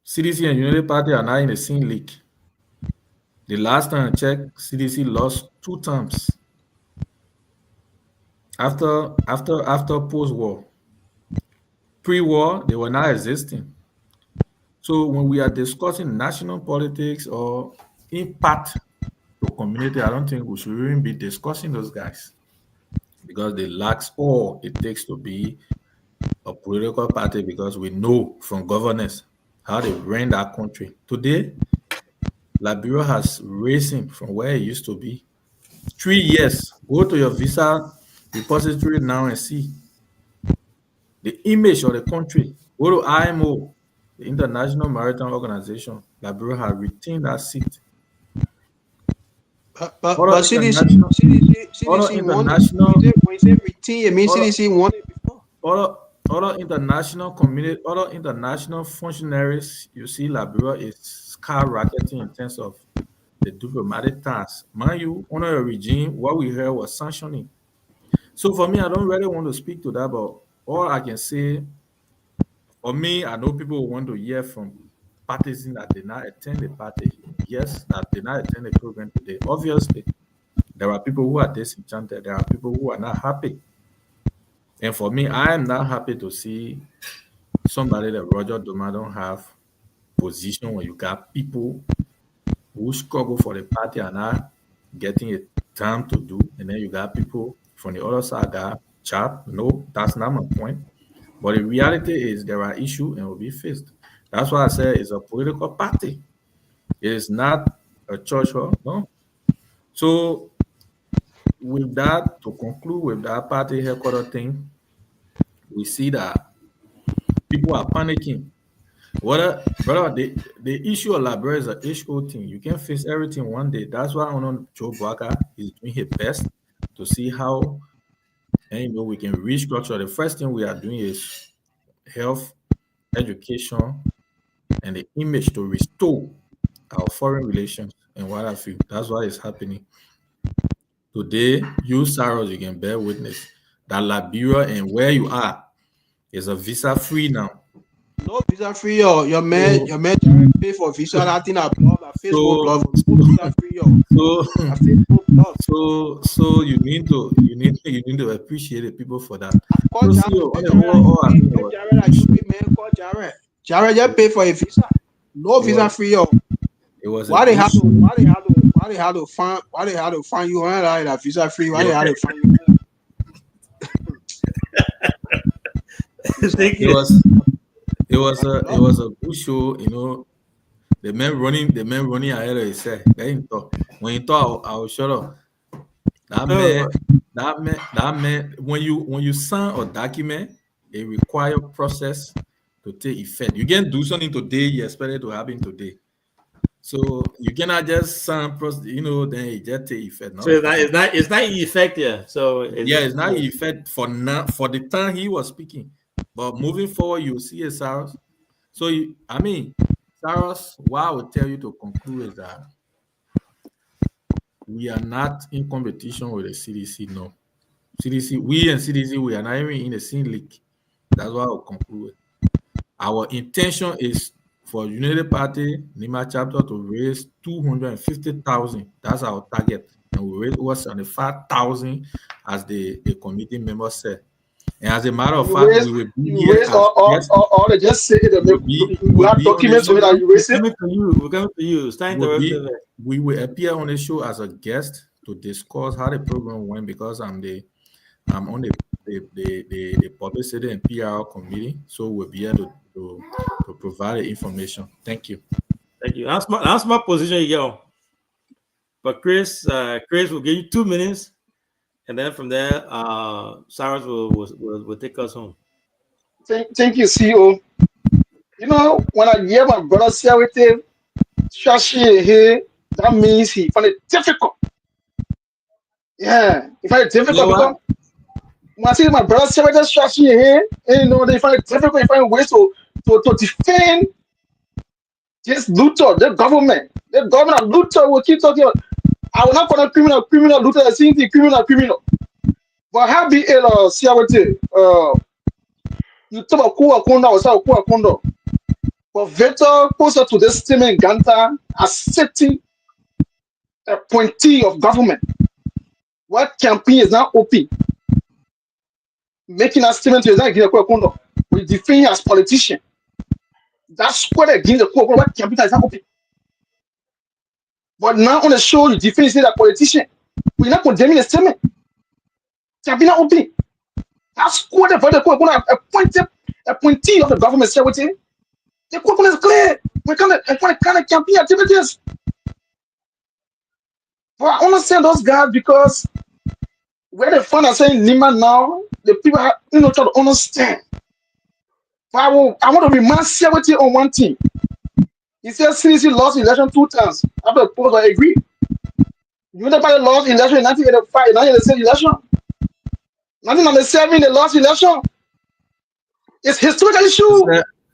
CDC and Unity Party are not in the same league. The last time I checked, CDC lost 2 times. After post-war, pre-war, they were not existing. So when we are discussing national politics or impact to community, I don't think we should even be discussing those guys, because they lack all it takes to be a political party, because we know from governance how they ran that country. Today, Liberia has risen from where it used to be. 3 years. Go to your visa repository now and see the image of the country. Go to IMO, the International Maritime Organization. Liberia has retained that seat. But CDC won it. When you say retain, it means CDC won it before. Other international community, other international functionaries, you see Liberia is skyrocketing in terms of the diplomatic tasks. Mind you, under a regime, what we heard was sanctioning. So for me, I don't really want to speak to that, but all I can say, for me, I know people want to hear from partisans that did not attend the party. Yes, that did not attend the program today. Obviously, there are people who are disenchanted. There are people who are not happy. And for me, I am not happy to see somebody that Roger Doma don't have position when you got people who struggle for the party and not getting a time to do. And then you got people from the other side that chat. No, that's not my point. But the reality is there are issues and will be faced. That's why I say it's a political party. It is not a church hall, no. So with that, to conclude with that party headquarters thing, we see that people are panicking. Brother, the issue of Liberia is an age-old thing. You can't fix everything one day. That's why I know Joe Baka is doing his best to see how we can restructure. The first thing we are doing is health, education, and the image to restore our foreign relations and what I feel. That's why it's happening. Today, you, Cyrus, you can bear witness that Liberia and where you are is a visa-free now. No visa free, yo. Your man direct pay for visa. That thing I blog, a Facebook blog. No visa free, yo. A Facebook blog. So you need to appreciate the people for that. Call Jared. Jared just pay for a visa. No visa free, yo. It was why they had to find you $100 that visa free? Why they had to find you? It was a good show, The man running ahead of himself. When he thought I will shut up. That man. When you sign a document, it requires process to take effect. You can't do something today, you expect it to happen today. So you cannot just sign process, then it just take effect. So it's not effect, yeah. So it's not effect for now, for the time he was speaking. But moving forward, you see it, Cyrus. So Cyrus, what I would tell you to conclude is that we are not in competition with the CDC, no. We and CDC, we are not even in the same league. That's what I will conclude. Our intention is for United Party, Nima chapter, to raise 250,000. That's our target. And we raise over 75,000 as the committee member said. And as a matter of fact, we will be here. Or they just say that we have documents so that you raise it. We're coming to you. It's time to we will appear on the show as a guest to discuss how the program went, because I'm on the publicity and PR committee, so we'll be able to provide the information. Thank you. Thank you. That's my position, yo. But Chris will give you 2 minutes. And then from there, Cyrus will take us home. Thank you, CEO. When I hear my brother say everything, here, that means he found it difficult. Yeah, he found it difficult. Because when I see my brother say everything, here, they find it difficult. They find ways to defend this Luther, the government. The government of Luther will keep talking about. I will not call them criminal, Luther, the same thing, criminal. But how be it, you talk about Kuakunda or Kuakunda. But Victor closer to this statement, Ganta, accepting a appointee of government. What campaign is now open? Making a statement to Kuakunda. We defend as politician. That's what against the Kuakunda. What campaign is not open? But now on the show, you defend that politician. We're not condemning the statement. Campaign not open. That's what the appointee of the government secretary. The question is clear. We kind of campaign activities. But I understand those guys because where they find us saying Nima now, the people have try to understand. But I want to remind secretary on one thing. He says CDC lost election 2 times. After the polls, I agree. United Party lost election in 1985, 1987 election. 1997, they lost election. It's historical issue.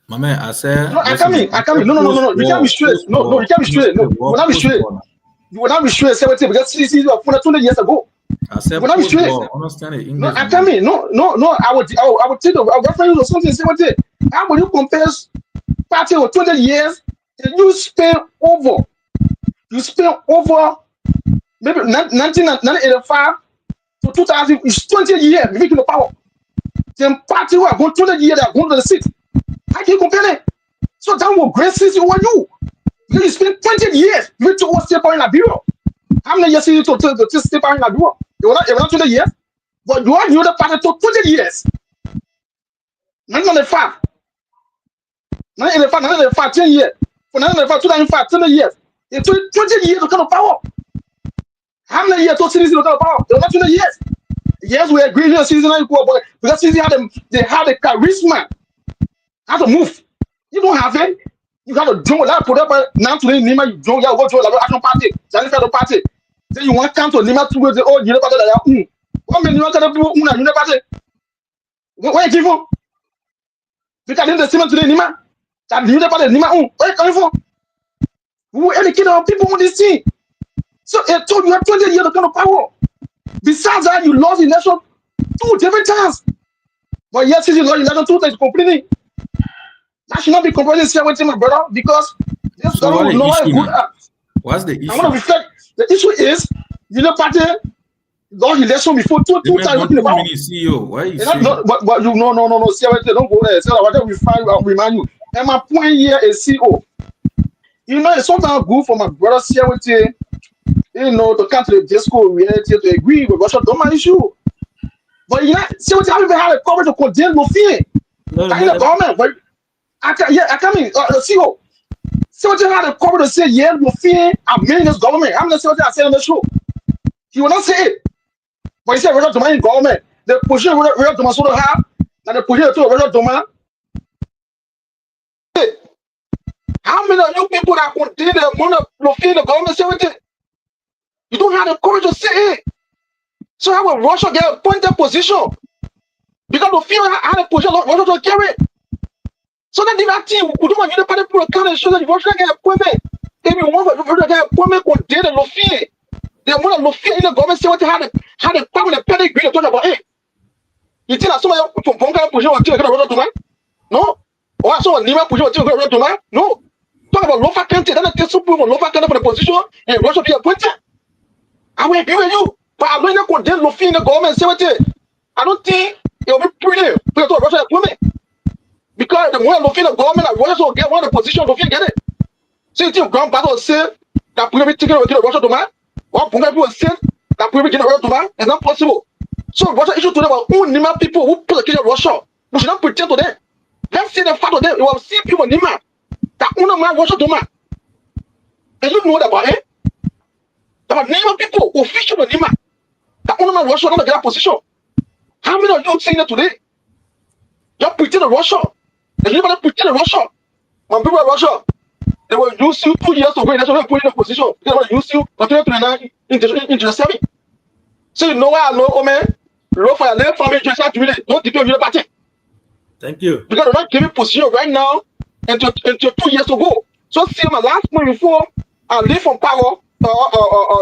My man, I said. No, I can't be. No. You can't be straight. No, you can't be straight. No, you will not be straight. You will not be straight. Because CDC was funded 20 years ago. I said, you will not be straight. Understand it. No, I can't be. No. I would take the reference to something. Say how will you compare party with 20 years? You spend over maybe 1985 to 2000 is 20 years making the power. Then party who are going 20 years, they are going to the seat. How can you compare it? So that will great city over you. Because you spend 20 years you to step out in Liberia. How many years you to step out in Liberia? You were not 20 years, but you are the party to 20 years. 1995, 10 years. For 2005, 20 years. It took 20 years to come to power. How many years those citizens got power? They were not 20 years. Yes, we agree here, citizens are equal, but because citizens they had the charisma, how to move. You don't have it. You got to join that put up now today, Nima, you join your vote like action party, Zanifado party. Then you want to come to Nima to go to oh, you never got that. What mean you want to do una, you never say. Where you from? Because in the cement today, Nima, that you never Nima, where you coming from? Who educate our people on this thing? So I told you have 20 years of kind of power. Besides that, you lost the election 2 different times. But yes, you lost the election 2 times completely. That should not be comparing here with my brother, because this So government will what know the a good. What's the I want to issue? reflect. The issue is, you know, party lost election before two The man times. want 2 minutes, CEO. Why are you saying? But you no. See, don't go there. So I will find. I'll remind you. And my point here is CO. You know, it's sometimes good for my brother here with you know, to come to the disco reality to agree with Russia. Don't mind issue. But you know, see what I even had a coverage to condemn no fear. That in the government, but I come in. CO. See what you had a coverage to say, yeah, no fear. I'm in this government. I'm not saying what I said on the show. He will not say it. But he said, Russia to my government. The position Russia to my sort of have, and the position to Russia to my. How many of you people that continue to want to fear the government say with it? You don't have the courage to say it. So how will Russia get a appointed position? Because the fear had a position Russia to carry. So that the team could do a party for a country so that Russia get appointment. If you want Russia get appointment, continue to fear. They want to fear in the government say what they had a power and pedigree to talk about it. You think that somebody from Ponga position will take Russia to man? No. Or someone Nima position will take Russia to man? No. Talk about Lofa country, then take some people Lofa country for the position and Russia be appointed. I will agree with you, but I'm not going to look in the government. Say what I don't think it will be pretty for the Russian appointment. Because the more look in the government, Russia will get one of the position to get it. So you think Grand Battle say that we will be taken over to Russia to man? Or Punga will say that we will get Russia to man? It's not possible. So Russia issue to them about who Nima people who put the king of Russia. We should not pretend to them. Let's see the fact of them. You will see people Nima that own man Russia to man. And you know that about it. There are Nima people, official Nima, that only man Russia not get a position. How many of you saying that today? You pretend to Russia. And you never pretend to Russia. When people in Russia, they will use you 2 years to wait. That's why they put you in a position. They will use you for 2029 into the 7. So you know why I know, oh man, low for your left family, just have to really don't depend on your party. Thank you. Because they're not giving position right now into 2 years to go. So see my last point before I leave from power.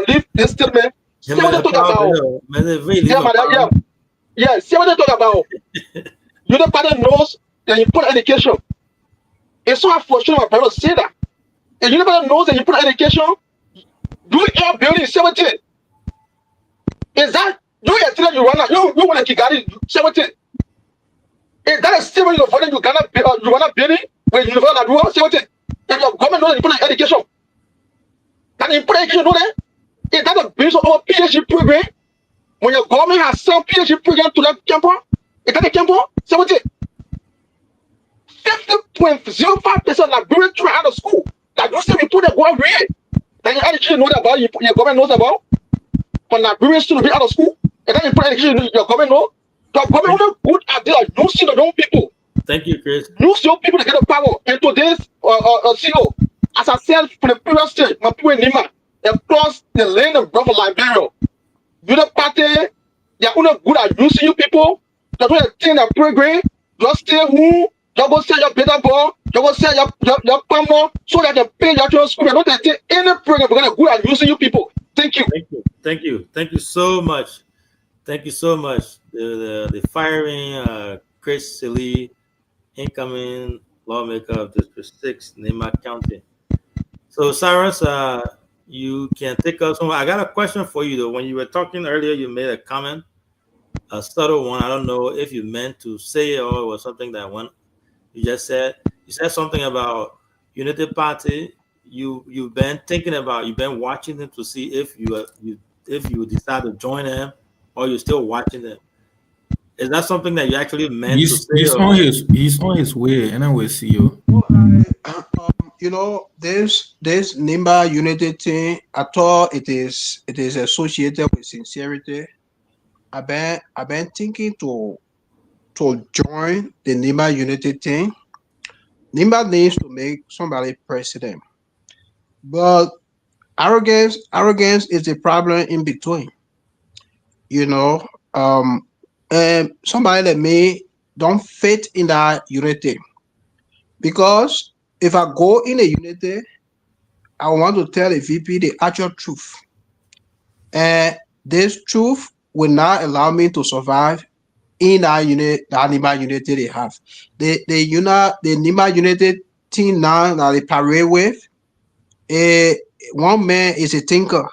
Leave this statement. See what they talk about. Yeah, see what they talk about. You the party knows that you put education. It's so unfortunate my parents say that. And you never knows that you put education. Do air building 17. Is that you yesterday you run out? You want to Kigali 17. Is that a civil you for you cannot you wanna building when you run out 17? And your government knows that you put education. And in education, know that is that a base of our PhD program? When your government has some PhD program to that campus, is that the campus? 70. 50.05% Liberian children out of school. That you say we put a go and read. Then your education know that about your government knows about. For Liberian students be out of school, and then you put education your government know. The government will good at this. You see the young people. Thank you, Chris. You see people that get the power. And today's CEO. As I said from the previous stage, my people in Nima, across the land of Brother Liberia, you the party, they are only good at using you people. That's why they think that program, just stay home, you go sell your better ball, you go sell your palm so that they pay your children's school. Don't take any program because they're good at using you people. Thank you. Thank you so much. Thank you so much. The firing Chris Silly, incoming lawmaker of District 6, Nima County. So Cyrus, you can take us home. I got a question for you though. When you were talking earlier, you made a comment, a subtle one. I don't know if you meant to say it or it was something that one you just said. You said something about Unity Party. You've been thinking about, you've been watching them to see if you decide to join them or you're still watching them. Is that something that you actually meant to say? He's on his way, and I will see you. You know, this Nimba unity thing, I thought it is associated with sincerity. I've been thinking to join the Nimba unity thing. Nimba needs to make somebody president. But arrogance is the problem in between, you know. And somebody like me don't fit in that unity because if I go in a unity, I want to tell the VP the actual truth, and this truth will not allow me to survive in that unit, that Nima unity they have. The Nima unity team now that they parade with, a one man is a thinker.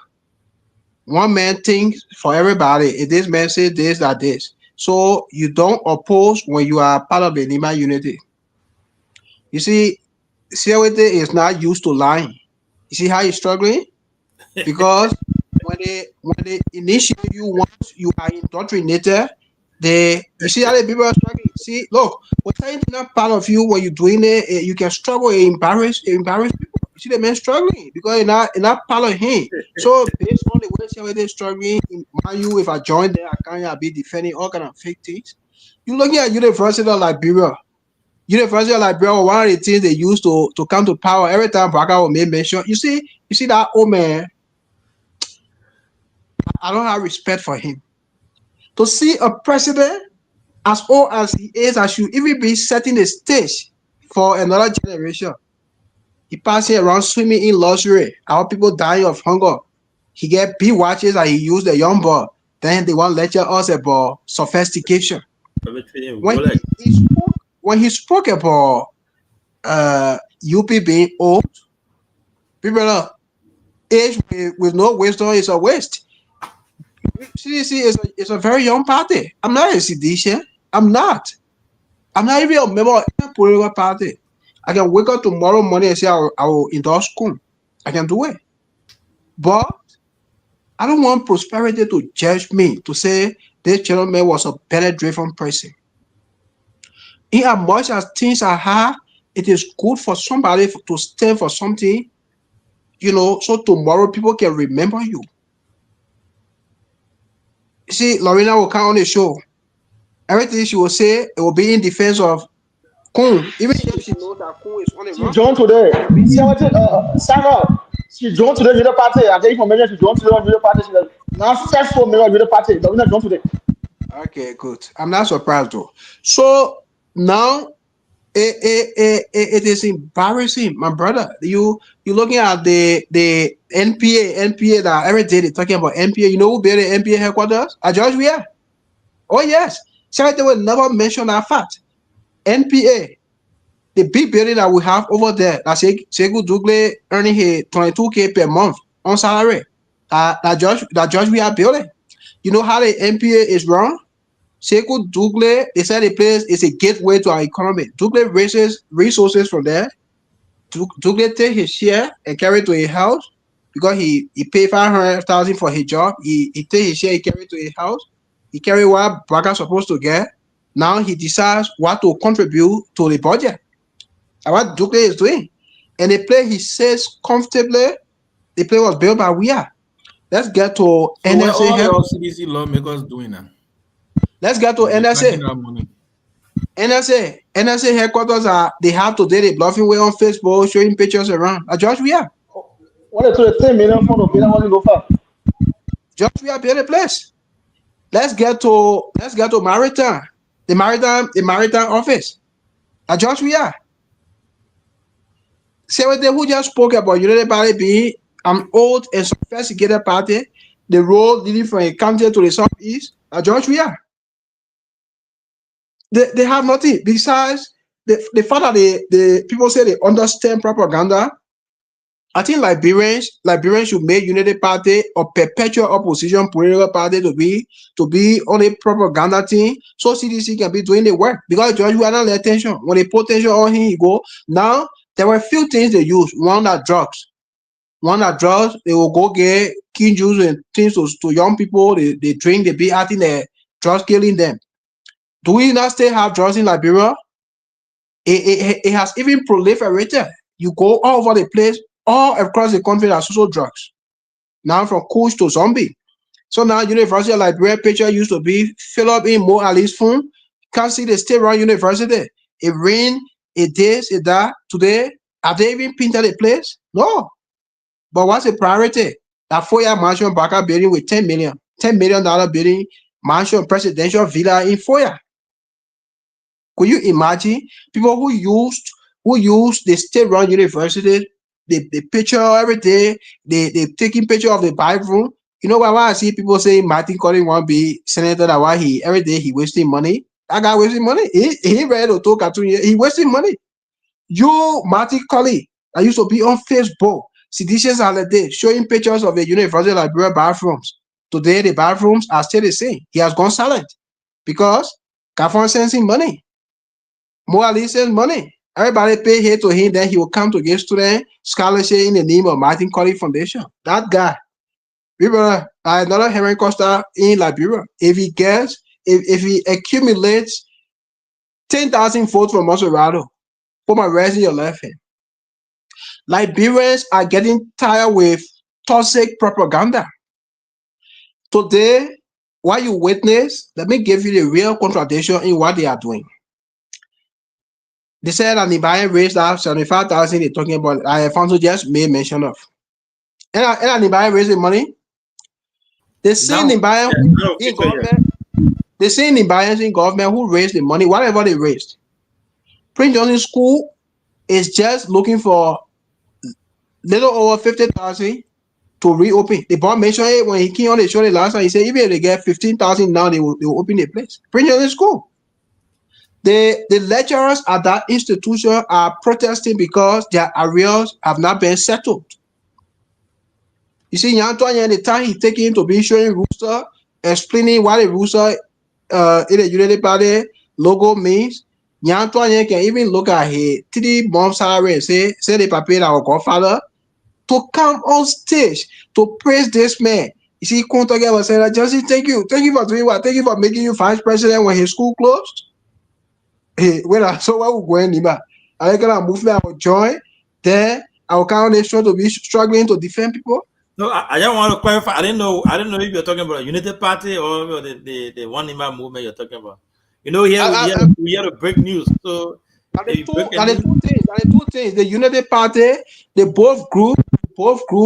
One man thinks for everybody. If this man says this, that this. So you don't oppose when you are part of the Nima unity. You see, CLT is not used to lying. You see how he's struggling? Because when they initiate you once you are indoctrinated, you see how the people are struggling. See, look, when something is not part of you when you're doing it, you can struggle and embarrass people. You see the man struggling because it's not part of him. So based on the way CLT is struggling, mind you, if I join there, I can't be defending all kind of fake things. You're looking at University of Liberia. University of Liberia, one of the things they used to come to power every time Baka will make mention. You see that old man. I don't have respect for him. To see a president as old as he is, I should even be setting the stage for another generation. He passing around swimming in luxury. Our people dying of hunger. He get big watches and he use the young boy. Then they want to lecture us about sophistication. When he spoke about UP being old, people know age with no wisdom is a waste. CDC is a very young party. I'm not a CDC. I'm not even a member of any political party. I can wake up tomorrow morning and say I will endorse Kun. I can do it. But I don't want prosperity to judge me, to say this gentleman was a better driven person. In as much as things are hard, it is good for somebody to stand for something, so tomorrow people can remember you. See, Lorena will come on the show. Everything she will say, it will be in defense of Kun. Even if she knows that Kun is on the She joined today. Sarah, she joined today with the party. I get information. She joined today with the party. She's now first 4 members with the party. Lorena joined today. Okay, good. I'm not surprised though. So now it is embarrassing, my brother. You looking at the NPA that every day they're talking about NPA. You know who built the NPA headquarters? At George Weah. Oh yes. So they will never mention that fact. NPA, the big building that we have over there, that Sekou Dougle earning his 22K per month on salary. That George Weah building. You know how the NPA is run? Sekou Dougle, they said the place is a gateway to our economy. Dougle raises resources from there. Dougle take his share and carry it to a house because he paid 500,000 for his job. He take his share, he carry it to a house. He carry what Baka supposed to get. Now he decides what to contribute to the budget. And what Dougle is doing. And the place he says comfortably, the place was built by Weah. Let's get to NSA. What all CDC lawmakers doing now? Let's get to NSA. NSA headquarters they have today the bluffing way on Facebook, showing pictures around. George Weah. What is the 10 million for the bill? Want to go for? George Weah built a place. Let's get to Maritime. The Maritime office. George Weah. See what they who just spoke about United Party being an old and sophisticated party, the road leading from a county to the southeast. George Weah. They have nothing besides the fact that the people say they understand propaganda. I think Liberians should make Unity Party a perpetual opposition political party to be on a propaganda thing, so CDC can be doing the work. Because George Weah not let attention. When they put attention on him, he go. Now there were a few things they use. One that drugs, they will go get king juice and things to young people. They drink, they be acting the drugs killing them. Do we not still have drugs in Liberia? It has even proliferated. You go all over the place, all across the country, there are social drugs. Now from Kush to Zombie. So now University of Liberia picture used to be fill up in Mo Ali's phone. Can't see the state-run university. It rain, it this, it that. Today, have they even painted the place? No. But what's the priority? That 4-year mansion Baka building with $10 million building, mansion presidential villa in 4 years. Could you imagine people who use the state-run university, the picture every day, they taking picture of the bathroom. You know why I see people saying Martin Collins won't be senator, that why every day he wasting money. That guy wasting money. He read to talk cartoon. He wasting money. You, Martin Collins, I used to be on Facebook, Seditions Holiday, showing pictures of the University of Liberia bathrooms. Today, the bathrooms are still the same. He has gone silent because Kafon sends him money. Mo Ali sends money. Everybody pay here to him, then he will come to give student scholarship in the name of Martin Collins Foundation. That guy. Remember, another Henry Costa in Liberia. If he accumulates 10,000 votes from Maserado, put my rest in your left hand. Liberians are getting tired with toxic propaganda. Today, what you witness, let me give you the real contradiction in what they are doing. They said that Nibayan raised up 75,000. They're talking about. Alfonso just made mention of. And Nibayan raised the money. They say Nibayan in government. They say Nibayans in government who raised the money, whatever they raised. Prince Johnson School is just looking for little over 50,000 to reopen. The board mentioned it when he came on the show the last time. He said even if they get 15,000 now, they will open the place. Prince Johnson School. The lecturers at that institution are protesting because their arrears have not been settled. You see, Yantuan, the time he taking to be showing Rooster, explaining what a Rooster in the Unity Party logo means. Yantuan can even look at his 3 months salary and say they paid our godfather to come on stage to praise this man. You see, Kontoge was saying, Johnson, thank you for doing what? Thank you for making you vice president when his school closed. Hey, when I saw what was going on, I got a movement I will join. Then our county to be struggling to defend people. No, I don't want to clarify. I didn't know if you're talking about a Unity Party or the One Nima movement you're talking about. You know, here we have to break news. So the two things. The Unity Party, they both group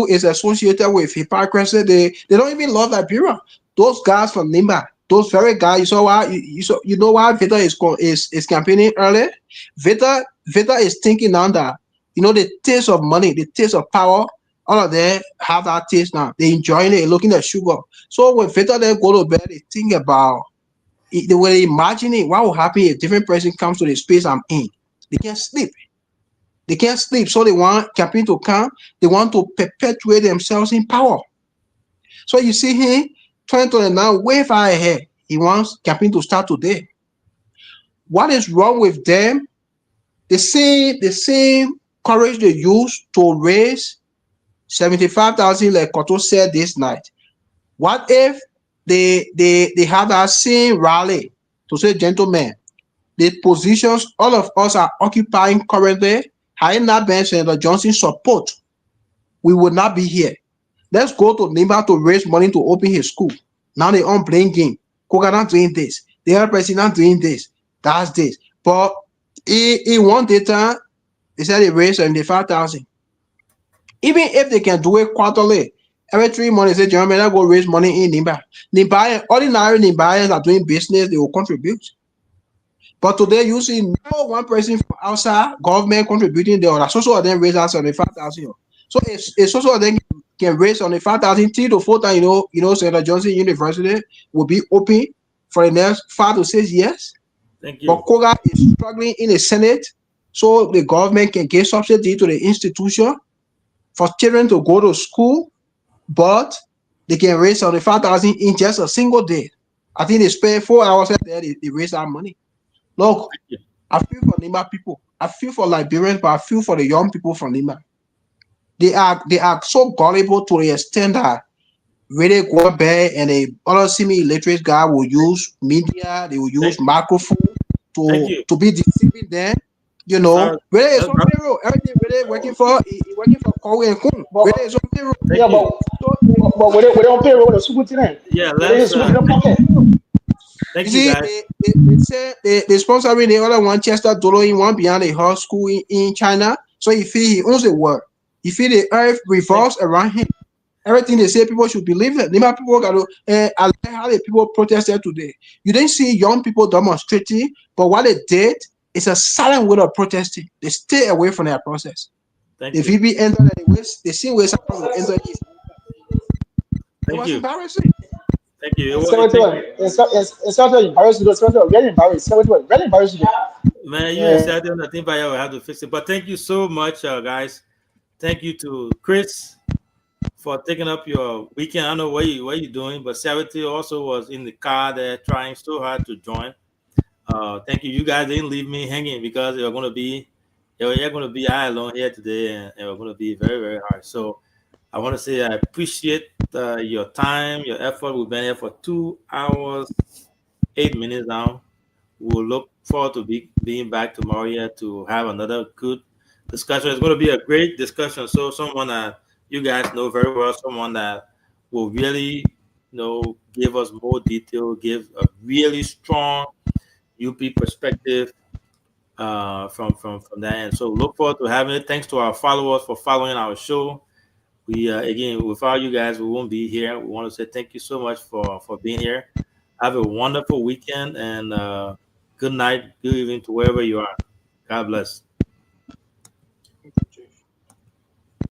is associated with hypocrisy. They don't even love Liberia. Those guys from Nimba, those very guys, you saw why you know why Vita is campaigning early. Vita is thinking now that the taste of money, the taste of power, all of them have that taste now. They enjoying it, looking at sugar. So when Vita then go to bed, they think about they were imagining what will happen if a different person comes to the space I'm in. They can't sleep. They can't sleep. So they want campaign to come. They want to perpetuate themselves in power. So you see him 2029 way far ahead. He wants campaign to start today. What is wrong with them? The same courage they use to raise 75,000, like Koto said this night. What if they have that same rally to say, gentlemen, the positions all of us are occupying currently, had not been Senator Johnson support, we would not be here. Let's go to Nimba to raise money to open his school. Now they on playing game. Koga not doing this. The other person not doing this. That's this. But in one data, they said they raised 75,000. Even if they can do it quarterly, every 3 months, they say, gentlemen, I go raise money in Nimba. Ordinary Nimbayans are doing business, they will contribute. But today, you see no one person from outside government contributing the other. So of them raise out 75,000. So it's also of them can raise 75,000 3 to 4 times. Senator Johnson University will be open for the next 5 to 6 years. Thank you. But Koga is struggling in the Senate, so the government can give subsidy to the institution for children to go to school, but they can raise 75,000 in just a single day. I think they spend 4 hours there, they raise that money. Look, I feel for Nimba people. I feel for Liberians, but I feel for the young people from Nimba. They are so gullible to the extent that really go back and a other semi-illiterate guy will use media, they will use microphone to be deceiving them. You know, whether it's That's on payroll, everything whether working for Kowe and Kun, whether it's on payroll. Thank Yeah, you. but we don't pay with the super today. Yeah, We let's. just super in the pocket. Thank You you, see, guys. they say they sponsoring the other one, Chester Dolo, in one behind a horse school in China. So he feel he owns the world. He feel the earth revolves around him. Everything they say, people should believe it. Nima people got to. I like how the people protested today. You didn't see young people demonstrating, but what they did is a silent way of protesting. They stay away from their process. Thank If you. VB enter the ways, the same way someone will enter it. It Thank was you. embarrassing. Thank you. And Thank you. 71. It's not embarrassing. It's not very embarrassing. 71. Very embarrassing. Man, you and Saturday, I think I will have to fix it. But thank you so much, guys. Thank you to Chris for taking up your weekend. I don't know what you're doing, but Saturday also was in the car there trying so hard to join. Thank you. You guys didn't leave me hanging because you're going to be I alone here today, and we're going to be very, very hard. So I want to say I appreciate your time, your effort. We've been here for 2 hours, 8 minutes now. We'll look forward to being back tomorrow here to have another good discussion. It's going to be a great discussion. So someone that you guys know very well, someone that will really, give us more detail, give a really strong UP perspective from that end. So look forward to having it. Thanks to our followers for following our show. We again, without you guys, we won't be here. We want to say thank you so much for being here. Have a wonderful weekend and good night, good evening to wherever you are. God bless.